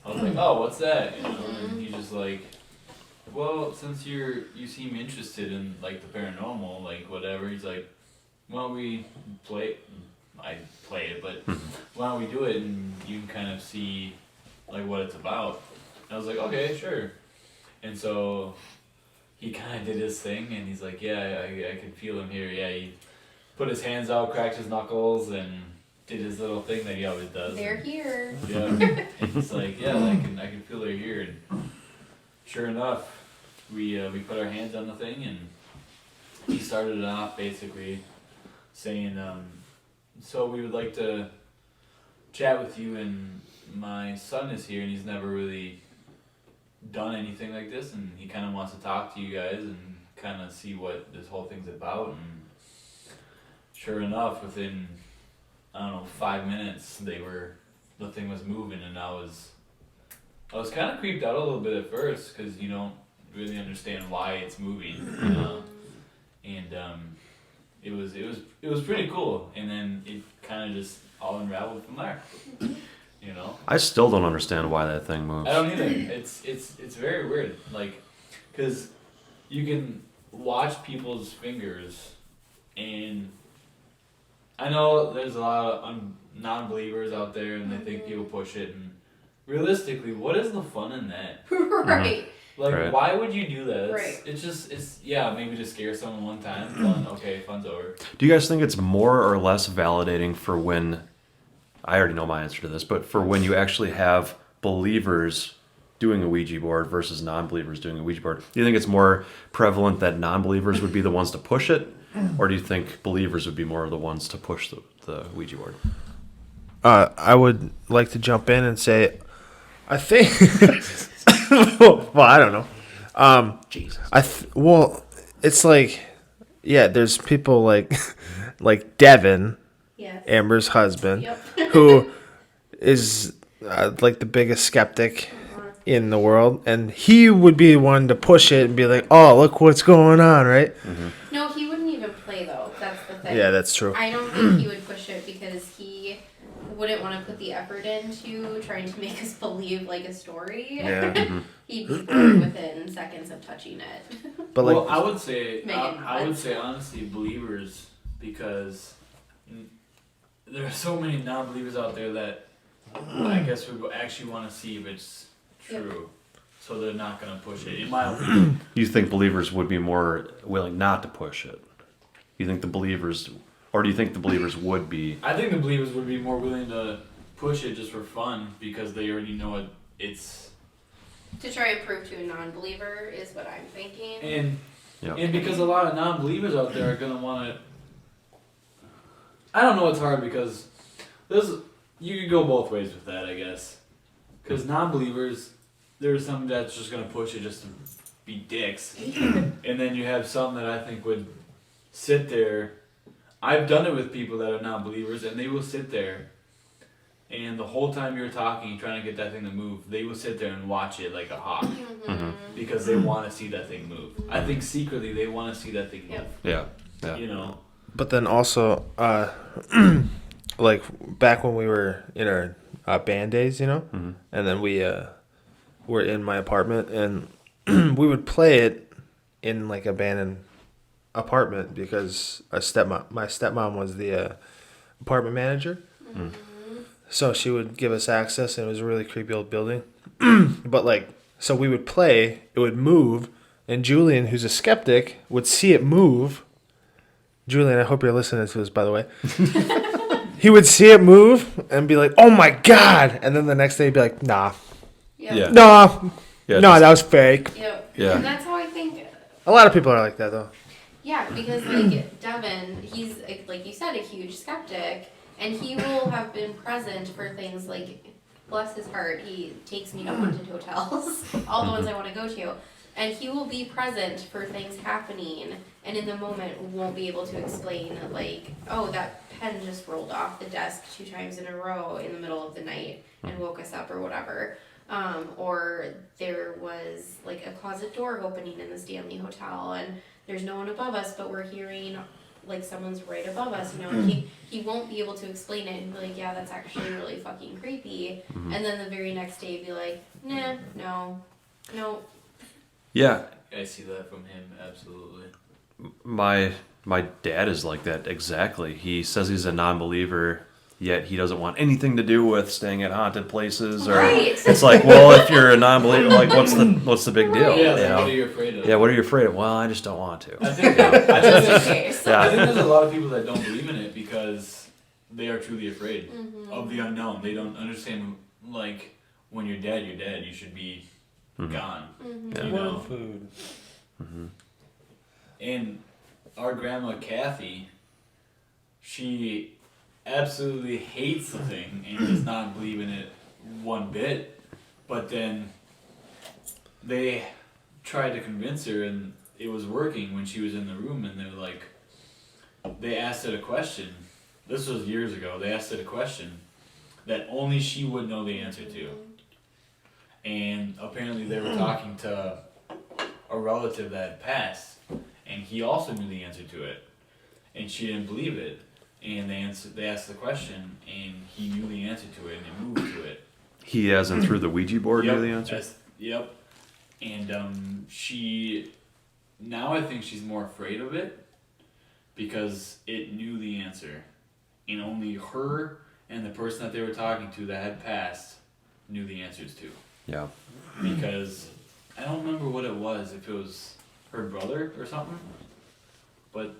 I was like, oh, what's that? And he's just like, well, since you seem interested in like the paranormal, like whatever, he's like, why don't we I play it, but why don't we do it and you can kind of see like what it's about. And I was like, okay, sure. And so he kind of did his thing and he's like, yeah, I can feel him here. Yeah, he put his hands out, cracked his knuckles, and did his little thing that he always does. They're here. Yeah, and it's like, yeah, I can feel they're here. And sure enough, we put our hands on the thing, and he started it off basically saying, so we would like to chat with you, and my son is here, and he's never really done anything like this, and he kind of wants to talk to you guys and kind of see what this whole thing's about. And sure enough, within 5 minutes, the thing was moving, and I was kind of creeped out a little bit at first because you don't really understand why it's moving, and it was pretty cool, and then it kind of just all unraveled from there. I still don't understand why that thing moves. I don't either. It's very weird, like, because you can watch people's fingers, and I know there's a lot of non-believers out there, and they think people push it. And realistically, what is the fun in that? Right. Like, Right. why would you do that? Right. It's yeah, maybe to scare someone one time. Fun, okay, fun's over. Do you guys think it's more or less validating for when, I already know my answer to this, but for when you actually have believers doing a Ouija board versus non-believers doing a Ouija board? Do you think it's more prevalent that non-believers would be the ones to push it? Or do you think believers would be more of the ones to push the Ouija board? I would like to jump in and say, I think. Well, I don't know. Jesus. Well, it's like, yeah, there's people like Devin, Yes. Amber's husband, Yep. who is like the biggest skeptic in the world, and he would be one to push it and be like, "Oh, look what's going on," right? No, he wouldn't even play though. That's the thing. Yeah, that's true. I don't think he would push it because he wouldn't want to put the effort into trying to make us believe like a story. Yeah. He'd be bored within seconds of touching it. But like, Well, I would say Megan I would nods. say honestly believers, because there are so many non-believers out there that I guess would actually want to see if it's true, so they're not gonna push it. In my opinion, You think believers would be more willing not to push it? You think the believers, or do you think the believers would be? I think the believers would be more willing to push it just for fun because they already know it's To try and prove to a non-believer is what I'm thinking. and Yeah. and because a lot of non-believers out there are gonna want to. I don't know. It's hard because you could go both ways with that, I guess. Because non-believers, there's some that's just gonna push it just to be dicks, and then you have some that I think would sit there. I've done it with people that are non-believers, and they will sit there, and the whole time you're talking, trying to get that thing to move, they will sit there and watch it like a hawk because they want to see that thing move. I think secretly they want to see that thing move. Yep. Yeah. You know. but then also, like back when we were in our band days, you know, and then we were in my apartment, and we would play it in like abandoned apartment because my stepmom was the apartment manager, so she would give us access, and it was a really creepy old building. But like, so we would play, it would move, and Julian, who's a skeptic, would see it move. Julian, I hope you're listening to this, by the way. He would see it move and be like, "Oh my god!" And then the next day he'd be like, "Nah, Yep. Yeah. nah, Yeah, no, just- that was fake." Yep. Yeah. And that's how I think. A lot of people are like that, though. Yeah, because like Devin, he's like you said, a huge skeptic, and he will have been present for things like, bless his heart, he takes me to haunted hotels, all the ones I want to go to, and he will be present for things happening, and in the moment won't be able to explain like, oh, that pen just rolled off the desk 2 times in a row in the middle of the night and woke us up or whatever. Or there was like a closet door opening in the Stanley Hotel, and there's no one above us, but we're hearing like someone's right above us, you know, and he won't be able to explain it and be like, yeah, that's actually really fucking creepy. And then the very next day be like, nah, no. Yeah. I see that from him, absolutely. My dad is like that exactly. He says he's a non-believer, yet he doesn't want anything to do with staying at haunted places. Or Right. it's like, well, if you're a non-believer, like what's the big deal? Right. Yeah, You like, know? what are you afraid of? Yeah, what are you afraid of? Well, I just don't want to. I think Just in there's, case. Yeah. I think there's a lot of people that don't believe in it because they are truly afraid of the unknown. They don't understand, like, when you're dead, you're dead. You should be gone. You know? food. And our grandma Kathy, she absolutely hates the thing and does not believe in it one bit. But then they tried to convince her, and it was working when she was in the room. And they're like, they asked it a question. This was years ago. They asked it a question that only she would know the answer to. And apparently they were talking to a relative that had passed, and he also knew the answer to it, and she didn't believe it. And they asked the question, and he knew the answer to it, and they moved to it. He hasn't through the Ouija board knew the answer. Yep. And now I think she's more afraid of it because it knew the answer, and only her and the person that they were talking to that had passed knew the answers to. Yeah. Because I don't remember what it was, if it was her brother or something. But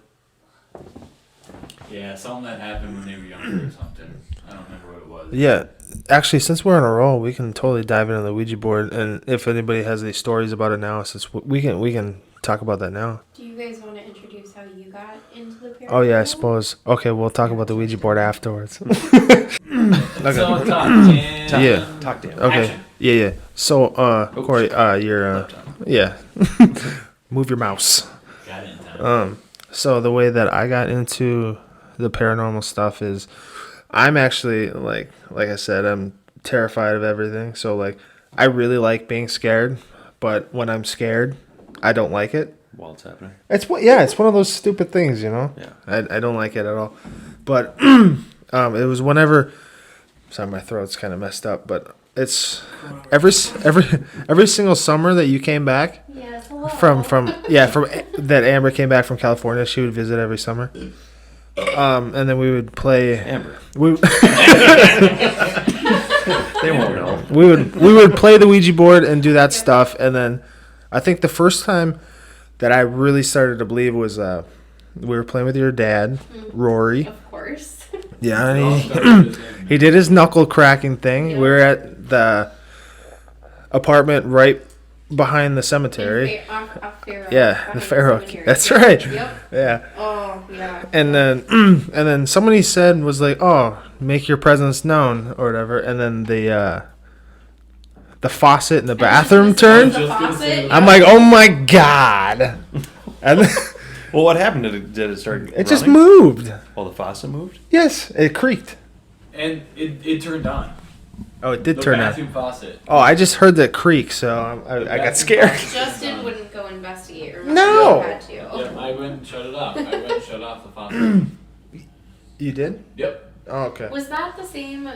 yeah, something that happened when they were younger or something. I don't remember what it was. Yeah, actually, since we're on a roll, we can totally dive into the Ouija board, and if anybody has any stories about it now, since we can talk about that now. Do you guys want to introduce how you got into the paranormal? Oh yeah, I suppose. Okay, we'll talk about the Ouija board afterwards. So talk, Dan. Yeah. Talk to him. Okay. Action. Yeah. So, Oops. Corey, you're Left hand. yeah. Move your mouse. Got it in time. So the way that I got into the paranormal stuff is, I'm actually like I said, I'm terrified of everything. So like, I really like being scared, but when I'm scared, I don't like it. While it's happening. It's one of those stupid things, you know. Yeah. I don't like it at all. But it was whenever. Sorry, my throat's kind of messed up, but it's every single summer that you came back Yes, hello. from that Amber came back from California. She would visit every summer. And then we would play. Amber. We They won't know. we would play the Ouija board and do that stuff, and then I think the first time that I really started to believe was we were playing with your dad, Rory. Of course. Yeah, It all and started with him. he did his knuckle cracking thing. Yeah. We were at the apartment right behind the cemetery. Off Fair Oak, Yeah, behind the Fair Oak. cemetery. That's Yep. right. Yep. Yeah. Oh, yeah. And then somebody said was like, "Oh, make your presence known" or whatever. And then the faucet in the bathroom just turned. the faucet. I'm like, "Oh my god!" And then Well, what happened? Did it start? it just running? moved. Oh, the faucet moved. Yes, it creaked. And it turned on. Oh, it did The turn on. bathroom faucet. Oh, I just heard that creak, so I got Bathroom scared. faucet Justin turned on. wouldn't go investigate. Or No. Had to. Yep, I went and shut it off. I went and shut off the faucet. You did? Yep. Oh, okay. Was that the same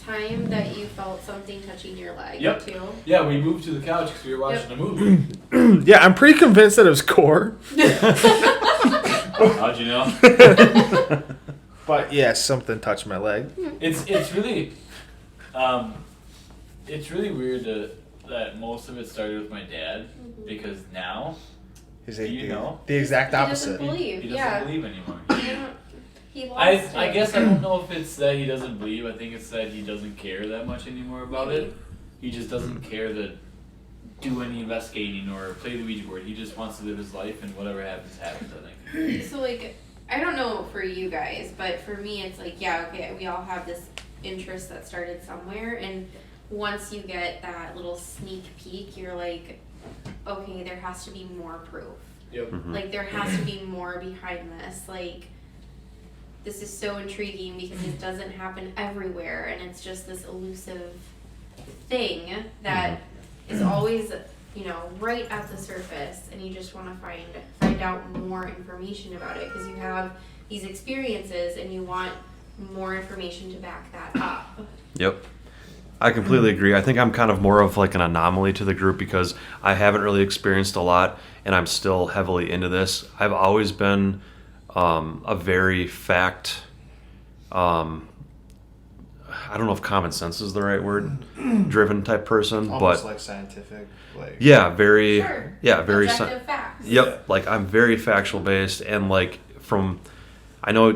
time that you felt something touching your leg Yep. too? Yeah, we moved to the couch because we were watching a movie. Yeah, I'm pretty convinced that it was core. How'd you know? But yeah, something touched my leg. It's really weird that most of it started with my dad because now He's Do you know? the exact He doesn't opposite. believe. he doesn't Yeah. believe anymore. He I lost I it. guess I don't know if it's that he doesn't believe. I think it's that he doesn't care that much anymore about Maybe. it. He just doesn't care to do any investigating or play the Ouija board. He just wants to live his life and whatever happens, happens, I think. So like, I don't know for you guys, but for me, it's like, yeah, okay, we all have this interest that started somewhere, and once you get that little sneak peek, you're like, okay, there has to be more proof. Yep. Like, there has to be more behind this. Like, this is so intriguing because it doesn't happen everywhere, and it's just this elusive thing that is always, you know, right at the surface, and you just want to find out more information about it because you have these experiences and you want more information to back that up. Yep. I completely agree. I think I'm kind of more of like an anomaly to the group because I haven't really experienced a lot and I'm still heavily into this. I've always been a very fact, I don't know if common sense is the right word, driven type person, Almost but like scientific. Like yeah, very, Sure. yeah, very, Objective facts. Yep, like I'm very factual based, and like from, I know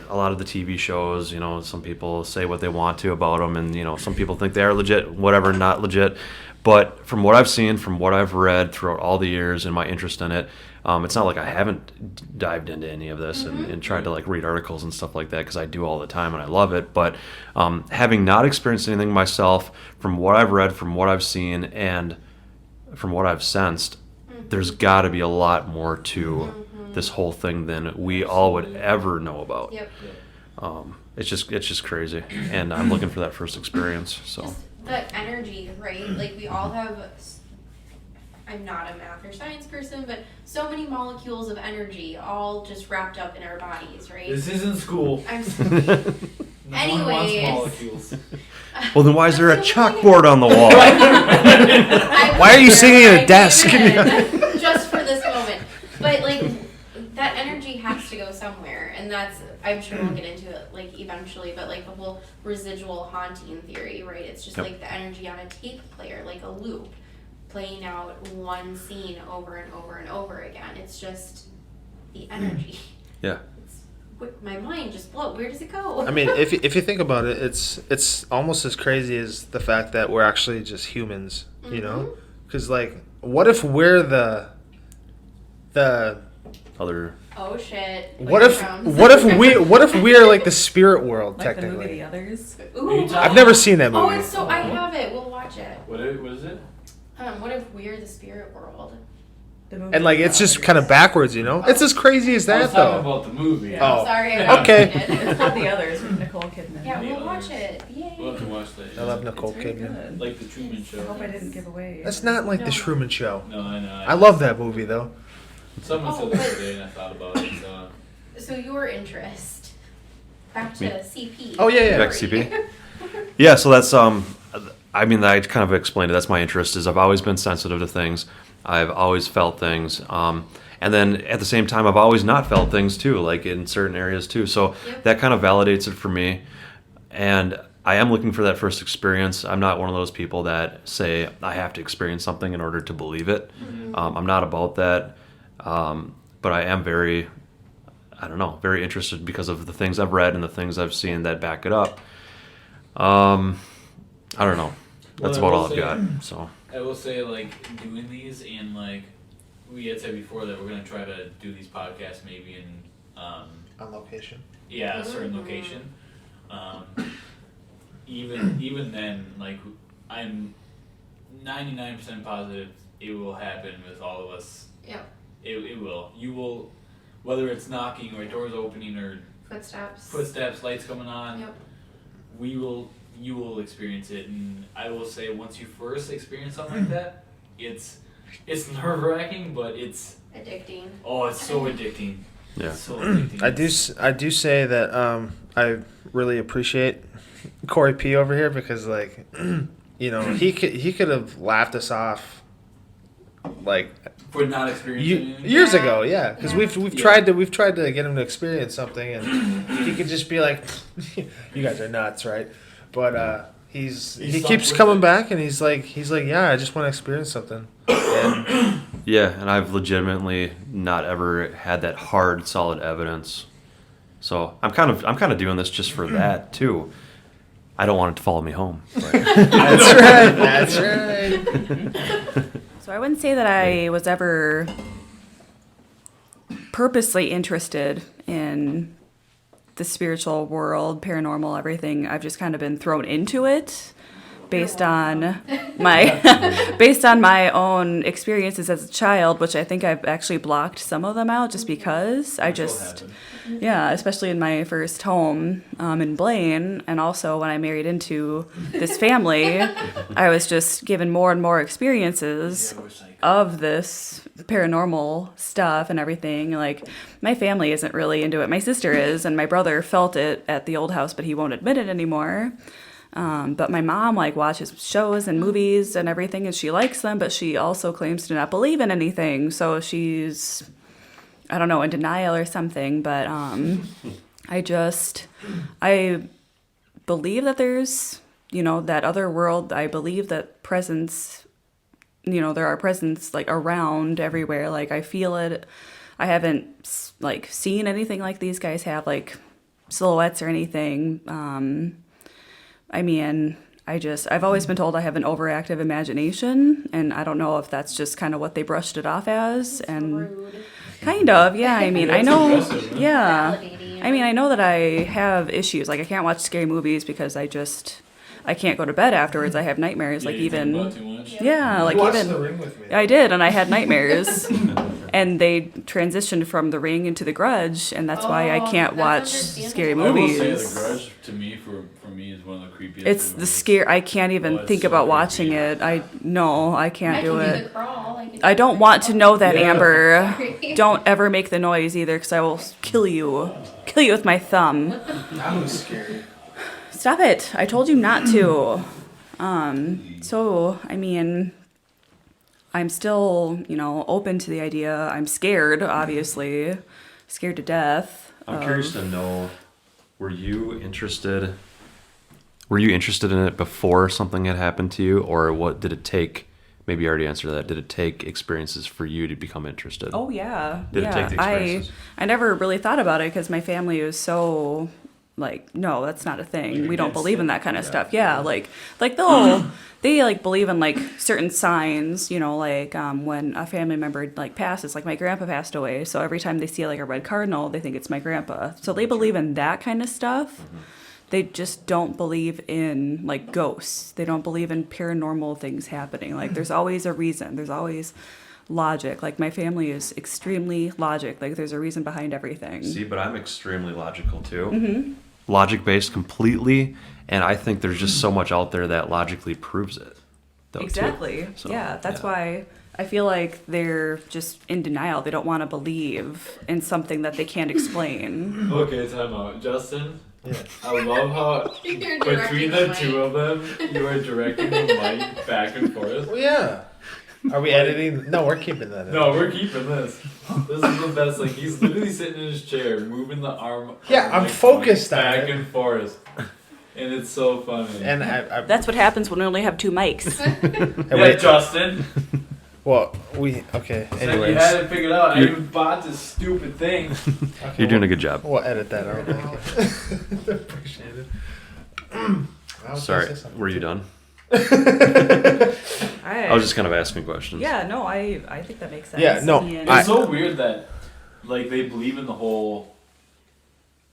a lot of the TV shows. You know, some people say what they want to about them, and you know, some people think they are legit, whatever, not legit. But from what I've seen, from what I've read throughout all the years and my interest in it, it's not like I haven't dived into any of this and tried to like read articles and stuff like that because I do all the time and I love it. But having not experienced anything myself, from what I've read, from what I've seen, and from what I've sensed, there's got to be a lot more to this whole thing than we all would ever know about. Yep. It's just crazy, and I'm looking for that first experience. So Just the energy, right? Like we all have. I'm not a math or science person, but so many molecules of energy all just wrapped up in our bodies, right? This isn't school. I'm No one wants Anyways. molecules. well, then why is there a chalkboard on the wall? Why are you sitting at a I desk? gave it just for this moment. But like that energy has to go somewhere, and that's, I'm sure we'll get into it like eventually, but like the whole residual haunting theory, right? It's just Yep. like the energy on a tape player, like a loop playing out one scene over and over and over again. It's just the energy. Yeah. My mind just blows. Where does it go? I mean, if you think about it, it's almost as crazy as the fact that we're actually just humans, you know? Because like, what if we're the Other. Oh shit! what if we're like the spirit world Like the movie technically? The Others. Ooh. I've never seen that Oh, movie. it's so I have it. We'll watch it. What is it? What if we're the spirit world? The movie And like, The it's just Others. kind of backwards, you know? It's as crazy as I was that talking though. about the movie. Yeah. Oh. Sorry. I haven't Okay. seen it. It's called The Others with Nicole Kidman. Yeah, The we'll watch Others. it. Yay. We'll have to watch that. I love Nicole It's very Kidman. good. Like the Truman Show. I hope I didn't give away. That's not like No. the Truman Show. No, I know. I love that movie though. Someone Oh, said the but- other day, and I thought about it. So your interest. Back to Me. CP. Oh, yeah, yeah. Back to CP? Yeah, so that's I mean, I kind of explained it. That's my interest. Is I've always been sensitive to things. I've always felt things, and then at the same time, I've always not felt things too, like in certain areas too. So Yep. that kind of validates it for me, and I am looking for that first experience. I'm not one of those people that say I have to experience something in order to believe it. I'm not about that, but I am very, I don't know, very interested because of the things I've read and the things I've seen that back it up. I don't know. That's Well, I about will all I've say- got. So I will say, like, doing these and, like, we had said before that we're going to try to do these podcasts maybe in, On location. a certain location. Even then, like, I'm 99% positive it will happen with all of us. Yep. It will. You will, whether it's knocking or doors opening or Footsteps. lights coming on, Yep. you will experience it. And I will say, once you first experience something like that, it's nerve-wracking, but it's Addicting. it's so addicting. yeah. It's so addicting. I do say that I really appreciate Corey P over here because like you know he could have laughed us off like For not experiencing anything. years Yeah. ago, yeah, because Yeah. we've tried to get him to experience something, and he could just be like, "You guys are nuts, right?" But he stuck keeps with coming it. back, and he's like, "Yeah, I just want to experience something." And Yeah, and I've legitimately not ever had that hard, solid evidence. So I'm kind of doing this just for that too. I don't want it to follow me home. but- that's right. That's right. So I wouldn't say that I was ever purposely interested in the spiritual world, paranormal, everything. I've just kind of been thrown into it based on my own experiences as a child, which I think I've actually blocked some of them out just because I just especially in my first home in Blaine, and also when I married into this family, I was just given more and more experiences of this paranormal stuff and everything. Like, my family isn't really into it. My sister is, and my brother felt it at the old house, but he won't admit it anymore. But my mom like watches shows and movies and everything, and she likes them, but she also claims to not believe in anything. So she's, I don't know, in denial or something. But I believe that there's, that other world. I believe that presence, there are presence like around everywhere. Like, I feel it. I haven't like seen anything like these guys have, like silhouettes or anything. I mean, I've always been told I have an overactive imagination, and I don't know if that's just kind of what they brushed it off as. And Rude. kind of, yeah. I mean, I That's know, impressive, huh? yeah. Validating. I mean, I know that I have issues. Like, I can't watch scary movies because I can't go to bed afterwards. I have nightmares. Like, You think even, about too much? yeah, like Watch even. The Ring with me. I did, and I had nightmares. And they transitioned from The Ring into The Grudge, and that's why I Oh, can't that's watch scary understandable. I will say movies. The Grudge to me for me is one of the creepiest. It's the movies. scare. I can't even Oh, it's think so about creepy. watching it. I can't I do can it. do the crawl. I don't want to know that, Yeah. Amber. Sorry. Don't ever make the noise either, because I will kill you. Kill you with my thumb. That was scary. Stop it! I told you not to. So I mean, I'm still, open to the idea. I'm scared, obviously, scared to death. I'm curious to know, were you interested in it before something had happened to you, or what did it take maybe you already answered that. Did it take experiences for you to become interested? Oh yeah. Did it yeah. take the experiences? I never really thought about it because my family was so like, no, that's not a thing. We don't believe in that kind of stuff. Yeah, like they like believe in like certain signs, you know, like when a family member like passes, like my grandpa passed away, so every time they see like a red cardinal, they think it's my grandpa. So they believe in that kind of stuff. They just don't believe in like ghosts. They don't believe in paranormal things happening. Like there's always a reason. There's always logic. Like my family is extremely logic. Like there's a reason behind everything. See, but I'm extremely logical too. Logic based completely, and I think there's just so much out there that logically proves it. Though, Exactly. too. So, yeah, that's why I feel like they're just in denial. They don't want to believe in something that they can't explain. Okay, time out. Justin, Yeah. I love how You're between directing the the two of them, you are directing the mic back and forth. Well, yeah. Are we editing? No, we're keeping that in. No, we're keeping this. This is the best. Like he's literally sitting in his chair, moving the arm. Yeah, I'm like, focused on back it. and forth, and it's so funny. And I That's what happens when we only have two mics. hey, yeah, wait. Justin. Well, okay. Said you Anyways, had it figured out. I even bought this stupid thing. okay, You're doing a good job. We'll edit that out. Thank you. Appreciate it. I was Sorry, gonna say something. were you done? I I was just kind of asking questions. Yeah, no, I think that makes sense. Yeah, no, And- I- It's so weird that, like, they believe in the whole,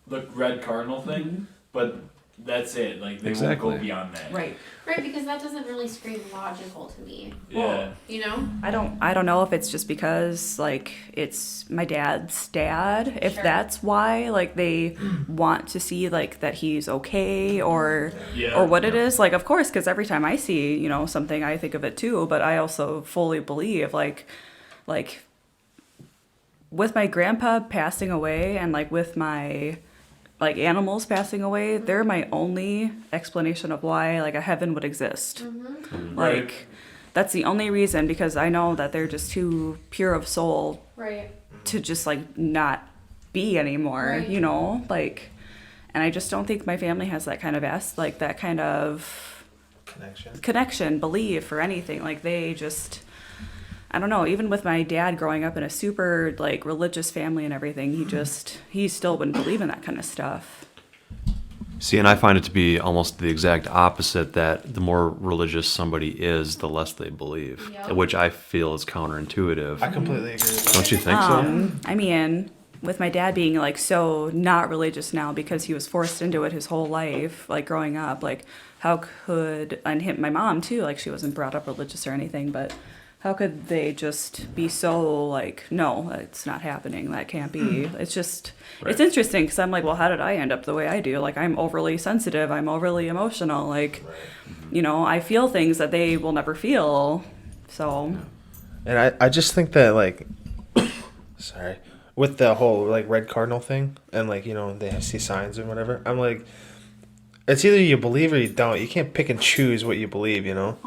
the red cardinal thing, but that's it. Like, they Exactly. won't go beyond that. right. Right, because that doesn't really scream logical to me. Yeah. You know? I don't know if it's just because like it's my dad's dad, if Sure. that's why like they want to see like that he's okay or Yeah. or what it is. Like of course, because every time I see, you know, something I think of it too, but I also fully believe like with my grandpa passing away and like with my like animals passing away, they're my only explanation of why like a heaven would exist. Right. Like that's the only reason, because I know that they're just too pure of soul Right. to just like not be anymore, Right. you know? Like, and I just don't think my family has that kind of that kind of connection, belief or anything. Like they just, I don't know, even with my dad growing up in a super like religious family and everything, he still wouldn't believe in that kind of stuff. See, and I find it to be almost the exact opposite, that the more religious somebody is, the less they believe, Yep. which I feel is counterintuitive. I completely agree with that. Don't you think so? I mean, with my dad being like so not religious now because he was forced into it his whole life, like growing up, like how could, and him, my mom too, like she wasn't brought up religious or anything, but how could they just be so like, no, it's not happening, that can't be. It's just, it's interesting because I'm like, well, how did I end up the way I do? Like I'm overly sensitive, I'm overly emotional, like, you know, I feel things that they will never feel, so. And I just think that like, sorry, with the whole like red cardinal thing and like, you know, they see signs and whatever, I'm like, it's either you believe or you don't. You can't pick and choose what you believe, you know?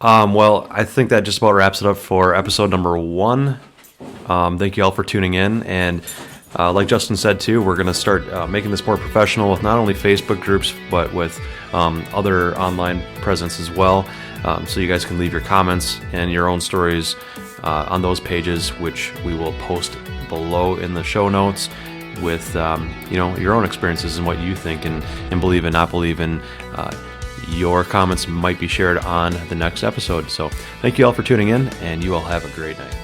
Well, I think that just about wraps it up for episode number 1. Thank you all for tuning in. And like Justin said, too, we're going to start making this more professional with not only Facebook groups, but with other online presence as well. So you guys can leave your comments and your own stories on those pages, which we will post below in the show notes with, you know, your own experiences and what you think and believe and not believe in. Your comments might be shared on the next episode. So thank you all for tuning in, and you all have a great night.